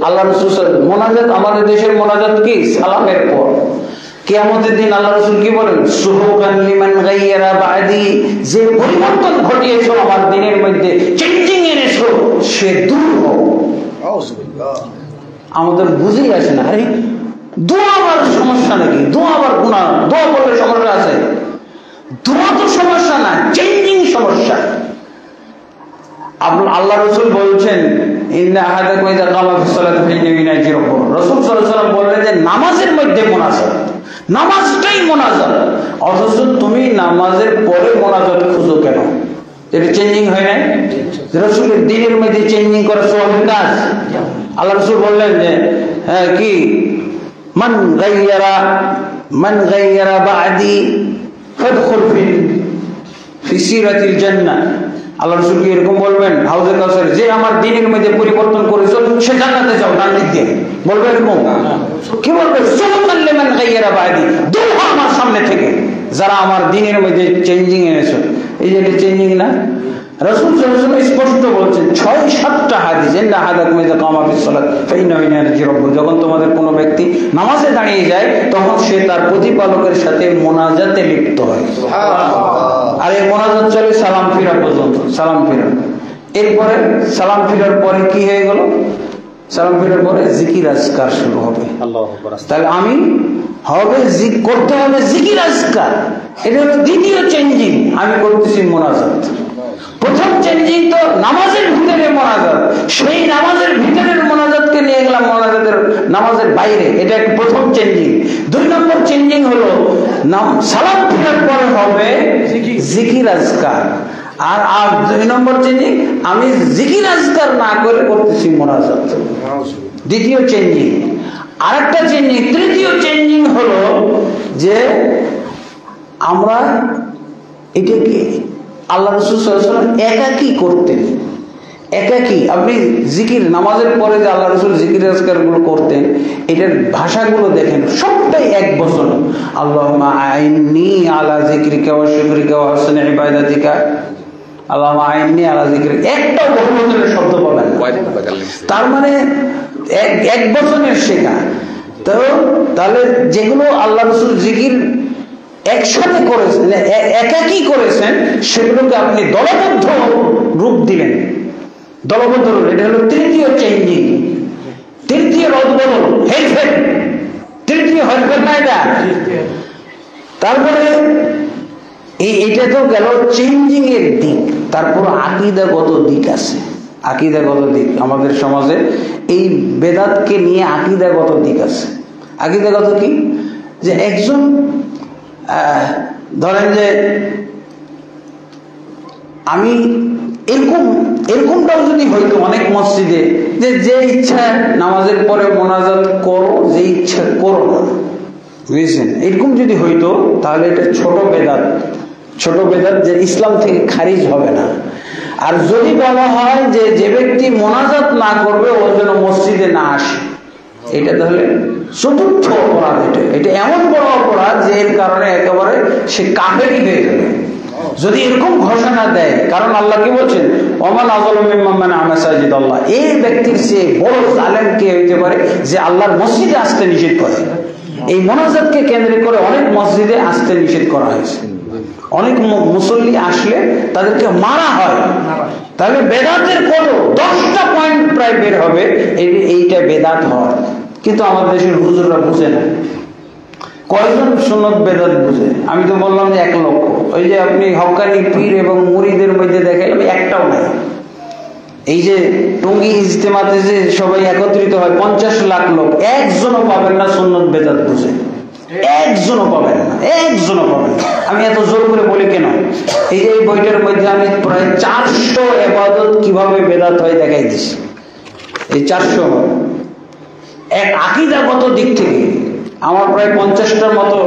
আল্লাহ রাসূল মোনাজাত, আমাদের দেশের মোনাজাত কি? সালামের পর। কিয়ামতের দিন আল্লাহ রাসূল কি বলেন? সুহকান লিমান গায়্যারা বাদি। যে পরিবর্তন ঘটিয়েছো আমার দিনের মধ্যে, চেঞ্জিং এনেছো, সে দূর হও। আমাদের বুঝেই আসে না। আরে দোয়া আবার সমস্যা নাকি? দোয়া আবার গুনাহ? দোয়া করলে সমস্যা আছে? দোয়া তো সমস্যা না, চেঞ্জিং সমস্যা। আল্লাহ রাসূল বলছেন ইন্না আহাদাকুম ইযা কামা ফিস সালাতি ফাইনাজি রাব্বাহু। রাসূল সাল্লাল্লাহু আলাইহি ওয়াসাল্লাম বললেন যে নামাজের মধ্যে মোনাজাত, নামাজটাই মোনাজাত। অথচ তুমি নামাজের পরে মোনাজাত খুঁজো কেন? এটা চেঞ্জিং হয় না? রাসূলের দ্বীনের মধ্যে চেঞ্জিং করা সওয়াবের কাজ। আল্লাহ রাসূল বললেন যে কি মান গায়্যারা বাদি ফাদখুল ফি সিরাতিল জান্নাহ। আল্লাহ রাসূল কি এরকম বলবেন হাউজে কাউসারে যে আমার দ্বীনের মধ্যে পরিবর্তন করেছো সে জান্নাতে যাও, ডান দিক দিয়ে বলবে এরকম? কি বলবে? সুবহান লিমান গায়্যারা বাদি। দূর হও আমার সামনে থেকে যারা আমার দ্বীনের মধ্যে চেঞ্জিং এনেছো। এই যে চেঞ্জিং না? রাসূল সাল্লাল্লাহু আলাইহি ওয়াসাল্লাম স্পষ্ট বলছেন 6-7টা হাদিস। ইন্না আহাদাকুম ইযা কামা ফিস সালাত ফাইন্নাহু ইয়ানাজি রাব্বাহু। যখন তোমাদের কোনো ব্যক্তি নামাজে দাঁড়িয়ে যায় তখন সে তার প্রতিপালকের সাথে মোনাজাতে লিপ্ত হয়। সুবহানাল্লাহ। আর এই মোনাজাত চলে সালাম ফিরা পর্যন্ত। সালাম ফিরা, এরপরে সালাম ফিরার পরে কি হয়ে গেল? সালাম ফিরার পরে জিকির আজকার শুরু হবে। আল্লাহু আকবার। তাহলে আমি করতে হবে জিকির আজকার। এটা হলো দ্বিতীয় চেঞ্জিং। আমি করতেছি মোনাজাত। প্রথম চেঞ্জিং তো নামাজের ভিতরে মোনাজাত, সেই নামাজের ভিতরের মোনাজাতকে নিয়ে গেলাম নামাজের বাইরে। এটা একটা প্রথম চেঞ্জিং। 2 নম্বর চেঞ্জিং হলো সালাম ফিরার পরে হবে জিকির আজকার। আর 2 নম্বর চেঞ্জিং আমি জিকির আজকার না করে করতেছি মোনাজাত। দ্বিতীয় চেঞ্জিং। আরেকটা চেঞ্জিং, তৃতীয় চেঞ্জিং হলো যে আমরা এটাকে আল্লাহ রাসূল সাল্লাল্লাহু আলাইহি ওয়াসাল্লাম একাকী করতেন। একাকী আপনি জিকির নামাজের পরে যে আল্লাহ রাসূল জিকির আজকারগুলো করতেন, এটার ভাষাগুলো দেখেন সবটাই এক বচন। আল্লাহুম্মা আইন্নি আলা যিকরিকা ওয়া শুকরিকা ওয়া হুসনি ইবাদাতিকা, আল্লাহুম্মা আইন্নি আলা যিকরিকা, একটা বহুবচনের শব্দ পাবেন। তার মানে এক বচনের শেখা। তো তাহলে যেগুলো আল্লাহ রাসূল জিকির একসাথে করেছেন, একাকী করেছেন, সেগুলোকে আপনি দলবদ্ধ রূপ দিলেন। দলবদ্ধ রূপ, এটা হলো তৃতীয় চেঞ্জিং, তৃতীয় রদবদল, হেরফের, তৃতীয় হেরফের না এটা। তারপরে এটা তো গেল চেঞ্জিং এর দিক। তারপর আকীদাগত দিক আছে। আকীদাগত দিক আমাদের সমাজে এই বেদাতকে নিয়ে আকীদাগত দিক আছে। আকীদাগত কি? যে একজন ধরেন যে আমি এরকমটাও যদি হইতো অনেক মসজিদে, যে ইচ্ছা নামাজের পরে মোনাজাত করো, যে ইচ্ছা করো না, বুঝেছেন? এরকম যদি হইতো তাহলে এটা ছোট বেদাত, ছোট বেদাত, যে ইসলাম থেকে খারিজ হবে না। আর যদি বলা হয় যে ব্যক্তি মোনাজাত না করবে ও যেন মসজিদে না আসে, এটা তাহলে চতুর্থ অপরাধ। এটা এমন বড় অপরাধ যে এর কারণে একেবারে সে কাফেরই হয়ে যাবে যদি এরকম ঘোষণা দেয়। কারণ আল্লাহ কি বলছেন? ওমান আযলামু মিম্মান মানা'a মাসাজিদাল্লাহ। এই ব্যক্তির চেয়ে বড় জালেম কে হইতে পারে যে আল্লাহর মসজিদে আসতে নিষেধ করে? এই মোনাজাতকে কেন্দ্র করে অনেক মসজিদে আসতে নিষেধ করা হয়েছে। অনেক মুসল্লি আসলে তাদেরকে মারা হয়। তাহলে বেদাতের কত 10টা পয়েন্ট প্রায় বের হবে এইটা বেদাত হয়। কিন্তু আমাদের দেশের হুজুররা বুঝে না। কয়জন সুন্নত বেদাত বুঝে? আমি তো বললাম যে 1 লক্ষ। ওই যে আপনি হক্কানি পীর এবং মুরিদের মধ্যে দেখাইলাম, একটাও নাই। এই যে টঙ্গী ইজতেমাতে যে সবাই একত্রিত হয় 50 লাখ লোক, একজনও পাবেন না সুন্নত বেদাত বুঝে। একজনও পাবেন না, একজনও পাবেন না। আমি এত জোর করে বলি কেন? এই যে এই বইটার মধ্যে আমি প্রায় 400 ইবাদত কিভাবে বেদাত হয় দেখাই দিছি। এই 400 এক আকীদাগত দিক থেকে আমার প্রায় 50টার মতো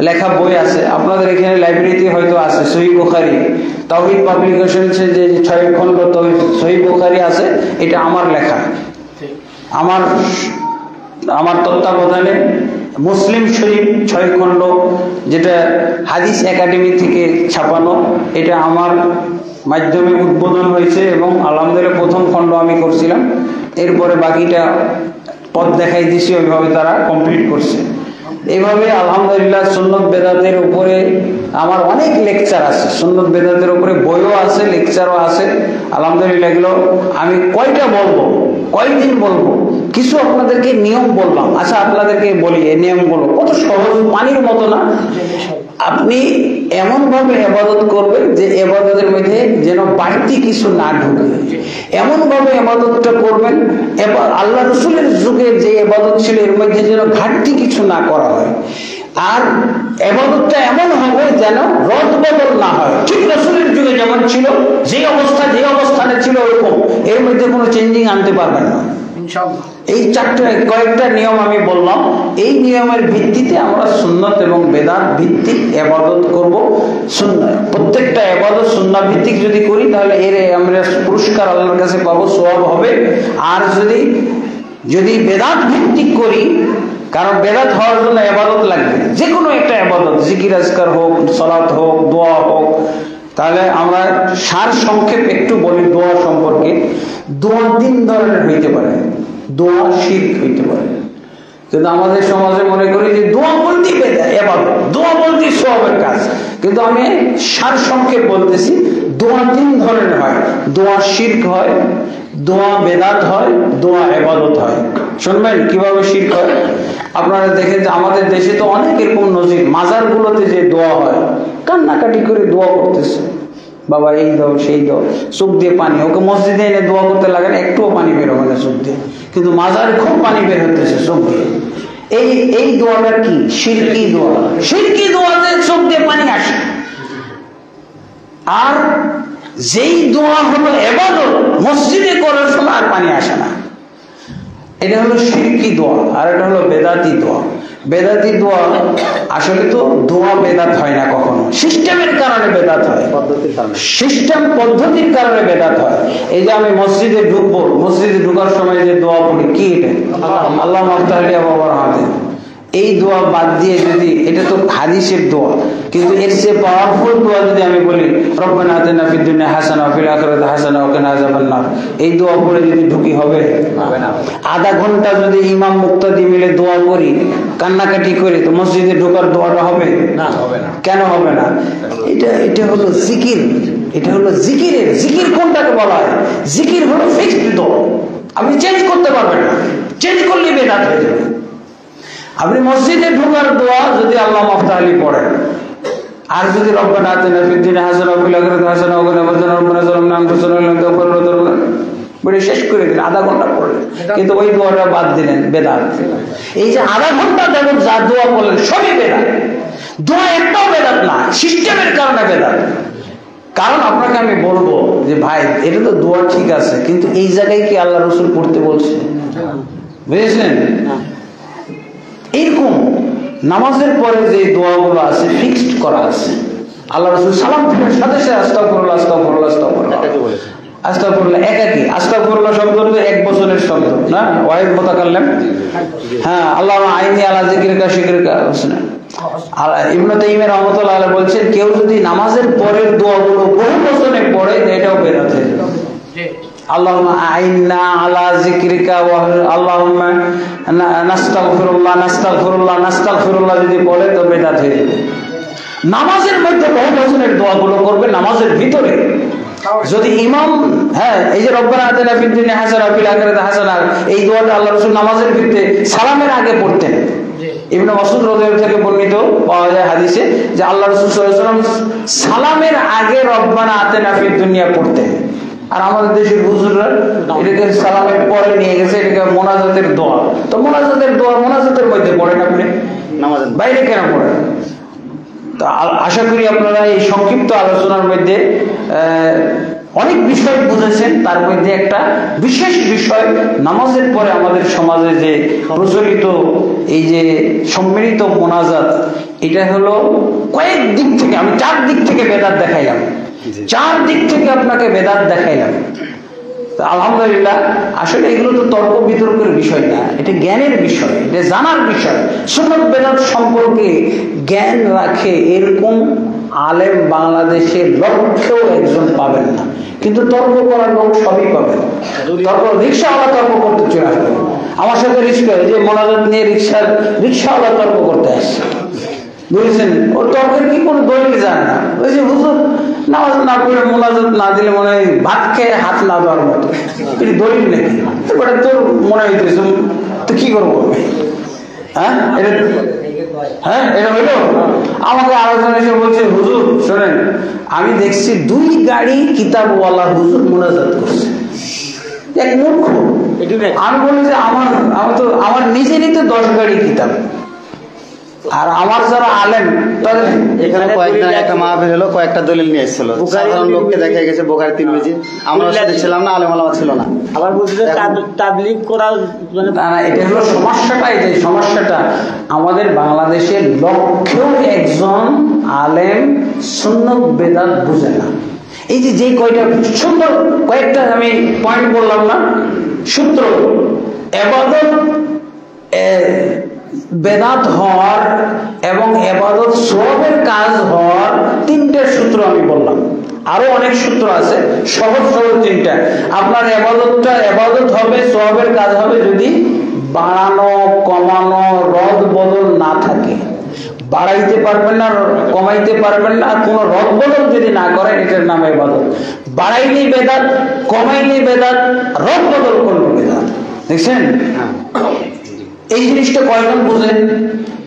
লেখা বই আছে। আপনাদের এখানে লাইব্রেরিতে হয়তো আছে। সহিহ বুখারী, তাওহীদ পাবলিকেশনসে যে 6 খণ্ড সহিহ বুখারী আছে, এটা আমার লেখা। আমার তত্ত্বাবধানে মুসলিম শরীফ 6 খণ্ড, যেটা হাদিস একাডেমি থেকে ছাপানো, এটা আমার মাধ্যমে উদ্বোধন হয়েছে এবং আলহামদুলিল্লাহ প্রথম খণ্ড আমি করছিলাম। এরপরে বাকিটা পথ দেখাই দিছি, ওইভাবে তারা কমপ্লিট করছে। এইভাবে আলহামদুলিল্লাহ সুন্নত বেদাতের উপরে আমার অনেক লেকচার আছে। সুন্নত বেদাতের উপরে বইও আছে, লেকচারও আছে। আলহামদুলিল্লাহ এগুলো আমি কয়টা বলবো, কয়দিন বলবো, কিছু আপনাদেরকে নিয়ম বললাম। আচ্ছা আপনাদেরকে বলি এই নিয়মগুলো কত সহজ, পানির মতো না। আপনি এমন ভাবে ইবাদত করবেন যে ইবাদতের মধ্যে যেন বাড়তি কিছু না ঢোকে, এমন ভাবে ইবাদতটা করবেন। এবার আল্লাহ রাসূলের যুগে যে ইবাদত ছিল এর মধ্যে যেন ঘাটতি কিছু না করা হয়। আর ইবাদতটা এমন হবে যেন রদবদল না হয়। ঠিক রাসূলের যুগে যেমন ছিল, যে অবস্থানে ছিল ওরকম, এর মধ্যে কোনো চেঞ্জিং আনতে পারবেন না ইনশাআল্লাহ। এই কয়েকটা নিয়ম আমি বললাম। এই নিয়মের ভিত্তিতে আমরা সুন্নত এবং বেদাত ভিত্তিক ইবাদত করব। প্রত্যেকটা ইবাদত সুন্নাহ ভিত্তিক যদি করি তাহলে এর আমরা পুরস্কার আল্লাহর কাছে পাবো, সওয়াব হবে। আর যদি বেদাত ভিত্তিক করি, কারণ বেদাত হওয়ার জন্য ইবাদত লাগবে, যে কোনো একটা ইবাদত, জিকির আজকার হোক, সালাত হোক, দোয়া হোক। তাহলে আমরা সার সংক্ষেপ একটু বলি দোয়া সম্পর্কে। দোয়া 3 ধরনের হইতে পারে। দোয়া শিরক হইতে পারে, কিন্তু আমাদের সমাজে মনে করি যে দোয়া বলতে ইবাদত, দোয়া বলতে সওয়াবের কাজ। কিন্তু আমি সার সংক্ষেপ বলতেছি, দোয়া 3 ধরনের হয়। দোয়া শিরক হয়, দোয়া বেদাত হয়, দোয়া ইবাদত হয়। শুনবেন কিভাবে শিরক হয়। আপনারা দেখেন যে আমাদের দেশে তো অনেক এরকম নজির, মাজারগুলোতে যে দোয়া হয়, কান্নাকাটি করে দোয়া করতেছে, বাবা এই দাও সেই দাও, চোখ দিয়ে পানি। ওকে মসজিদে এনে দোয়া করতে লাগেন, একটুও পানি বের হবে না চোখ দিয়ে, কিন্তু মাজারে খুব পানি বের হতেছে চোখ দিয়ে। এই দোয়াটা কি? শিরকি দোয়া। শিরকি দোয়াতে চোখ দিয়ে পানি আসে। আর যেই দোয়া হলো ইবাদত, মসজিদে করার সময় আর পানি আসে না, এটা হলো শিরকি দোয়া। আর এটা হলো বেদাতি দোয়া। বেদাতি দোয়া আসলে তো দোয়া বেদাত হয় না কখনো, সিস্টেমের কারণে বেদাত হয়, সিস্টেম পদ্ধতির কারণে বেদাত হয়। এই যে আমি মসজিদে ঢুকবো, মসজিদে ঢুকার সময় যে দোয়া পড়ি, কি এটা? আল্লাহ মাফতাহিয়া বাবার হাতে, এই দোয়া বাদ দিয়ে যদি, এটা তো হাদিসের দোয়া, কিন্তু এর চেয়ে পাওয়ারফুল দোয়া যদি আমি বলি রব্বানা আতিনা ফিদ দুনিয়া হাসানা ওয়া ফিল আখিরাতি হাসানা ওয়া কিনা আযাবান্নার, এই দোয়া পড়ে যদি ঢুকি হবে না। আধা ঘন্টা যদি ইমাম মুক্তাদি মিলে দোয়া করি, কান্নাকাটি করি, তো মসজিদে ঢোকার দোয়াটা হবে না? হবে না। কেন হবে না? এটা হলো জিকির, এটা হলো জিকিরের। জিকির কোনটাকে বলা হয়? জিকির হলো ফিক্সড দোয়া, আপনি চেঞ্জ করতে পারবেন না, চেঞ্জ করলে বেদাত হয়ে যাবে। আপনি মসজিদে ঢোকার দোয়া যদি আল্লাহ মাফতাহি পড়েন, আর যদি রব্বানা আতিনা ফিদ দুনিয়া হাসানা ওয়া ফিল আখিরাতি হাসানা ওয়া কিনা আযাবান্নার বলে শেষ করে দিলেন, আধা ঘন্টা পড়লেন, কিন্তু ওই দোয়াটা বাদ দিলেন, বেদাত। এই যে আধা ঘন্টা যেমন যা দোয়া বললেন সবই বেদাত। দোয়া একটাও বেদাত না, সিস্টেমের কারণে বেদাত। কারণ আপনাকে আমি বলবো যে ভাই এটা তো দোয়া ঠিক আছে, কিন্তু এই জায়গায় কি আল্লাহ রাসূল পড়তে বলছে? বুঝেছেন? এইরকম নামাজের পরে যে দোয়াগুলো আছে ফিক্সড করা আছে, আল্লাহ রাসূল সালাম ফিরার সাথে সাথে আস্তাগফিরুল্লাহ আস্তাগফিরুল্লাহ আস্তাগফিরুল্লাহ আস্তাগফিরুল্লাহ, একাকি আস্তাগফিরুল্লাহ শব্দ তো এক বছরের শব্দ না, ওয়াহিদ মুতাকাল্লিম। হ্যাঁ, আল্লাহুম্মা আইনি আলা যিকরিকা শিকরিকা হোসনা। আর ইবনে তাইমিয়া রাহমাতুল্লাহ আলাইহি বলছেন, কেউ যদি নামাজের পরের দোয়াগুলো বহু বছরে পড়ে, এটাও বেদাত হয়ে যাবে। আল্লাহুম্মা আইন্না আলা যিকরিকা ওয়া আল্লাহুম্মা নাস্তাগফিরুল্লাহ নাস্তাগফিরুল্লাহ নাস্তাগফিরুল্লাহ যদি বলে তো বেদাত হয়ে যাবে। নামাজের মধ্যে বহু বছরের দোয়াগুলো করবে, নামাজের ভিতরে যদি ইমাম, হ্যাঁ, এই যে রব্বানা আতিনা ফিদ দুনিয়া হাসানা ওয়া ফিল আখিরাতি হাসানা, এই দোয়াটা আল্লাহ রাসূল নামাজের ভিতরে সালামের আগে পড়তেন। ইবনে মাসউদ রাদিয়াল্লাহু থেকে বর্ণিত পাওয়া যায় হাদিসে যে আল্লাহ রাসূল সাল্লাল্লাহু আলাইহি ওয়াসাল্লাম সালামের আগে রব্বানা আতিনা ফিদ দুনিয়া পড়তেন। আর আমাদের দেশের হুজুররা এটাকে সালামের পরে নিয়ে গেছে, এটাকে মোনাজাতের দোয়া। তো মোনাজাতের দোয়া মোনাজাতের মধ্যে পড়েন, আপনি নামাজের বাইরে কেন পড়েন? তো আশা করি আপনারা এই সংক্ষিপ্ত আলোচনার মধ্যে অনেক বিষয় বুঝেছেন। তার মধ্যে একটা বিশেষ বিষয়, নামাজের পরে আমাদের সমাজে যে প্রচলিত এই যে সম্মিলিত মোনাজাত, এটা হলো কয়েক দিক থেকে, আমি 4 দিক থেকে বেদাত দেখাইলাম, 4 দিক থেকে আপনাকে বেদাত দেখাইলাম। আলহামদুলিল্লাহ, আসলে এগুলো তো তর্ক বিতর্কের বিষয় না, এটা জ্ঞানের বিষয়, এটা জানার বিষয়। সুন্নাত বেদাত সম্পর্কে জ্ঞান রাখে এরকম আলেম বাংলাদেশের লক্ষ্যেও একজন পাবেন না, কিন্তু তর্ক করার লোক সবই পাবেন। তর্ক, রিক্সাওয়ালা তর্ক করতে চলে আসবে আমার সাথে, রিক্সা, এই যে মোনাজাত নিয়ে রিক্সাওয়ালা তর্ক করতে আসছে, বুঝেছেন? ও তর্কের কি কোনো দলিল জানে না। ওই যে হুজুর নামাজ না পড়ে মোনাজাত না দিলে মনে হয় ভাত খেয়ে হাত না দেওয়ার মতো, এটা দলিল নাকি? ওটা তোর মনে হইতেছে, তো কি করবো? হ্যাঁ, এটা হইলো। আমাকে আলোচনা এসে বলছে, হুজুর শোনেন, আমি দেখছি 2 গাড়ি কিতাবওয়ালা হুজুর মোনাজাত করছে, এক মূর্খ। আমি বলি যে আমার নিজেরই তো 10 গাড়ি কিতাব, আর আমার যারা আলেম তাদের এখানে কয়েকদিন একটা মাহফিল হলো, কয়েকটা দলিল নিয়ে এসেছিল, সাধারণ লোককে দেখা গেছে বুখারী তিরমিজি, আমরা সাথে ছিলাম না, আলেম ওলামা ছিল না। আবার বলছে যে তাবলীগ করা মানে না, এটা হলো সমস্যাটা। এই যে সমস্যাটা আমাদের বাংলাদেশের লক্ষ্যেও একজন আলেম সুন্নাত বেদাত বুঝে না। এই যে কয়টা সুন্দর কয়েকটা আমি পয়েন্ট বললাম না, সূত্র, ইবাদত বেদাত হওয়ার এবং ইবাদত সওয়াবের কাজ হওয়ার 3টে সূত্র আমি বললাম। আরো অনেক সূত্র আছে, সহজ 3টা। আপনার ইবাদত হবে, সওয়াবের কাজ হবে যদি বাড়ানো কমানো রদ বদল না থাকে। বাড়াইতে পারবেন না, কমাইতে পারবেন না, কোনো রদ বদল যদি না করেন, এটার নাম ইবাদত। বাড়াইলে বেদাত, কমাইলে বেদাত, রদ বদল করলে বেদাত। দেখছেন এই জিনিসটা কয়জন বুঝেন?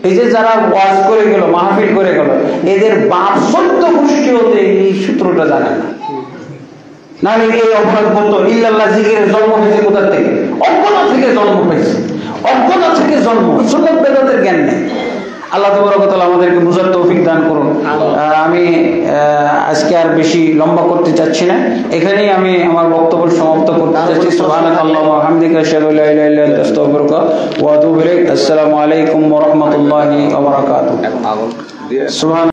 এই যে যারা ওয়াজ করে গেল, মাহফিল করে গেল, এদের বাপ 14 গোষ্ঠী হতে এই সূত্রটা জানে না। নাহলে এই অপরাধ বলতো ইল্লাল্লাহ জিকিরের জন্ম হয়েছে কোথা থেকে? অজ্ঞতা থেকে জন্ম হয়েছে, অজ্ঞতা থেকে জন্ম, সুন্নাত বেদাতের জ্ঞান নেই। আল্লাহ তাবারক ওয়া তাআলা আমাদেরকে বুঝার তৌফিক দান করুন। আমি আজকে আর বেশি লম্বা করতে চাচ্ছি না, এখানেই আমি আমার বক্তব্য সমাপ্ত করতে চাচ্ছি। সুবহানাকাল্লাহু ওয়া বিহামদিকা আশহাদু আল্লা ইলাহা ইল্লা আনতা আস্তাগফিরুকা ওয়া আতুবু ইলাইক। আসসালামু আলাইকুম ওয়া রাহমাতুল্লাহি ওয়া বারাকাতুহু। সুবহান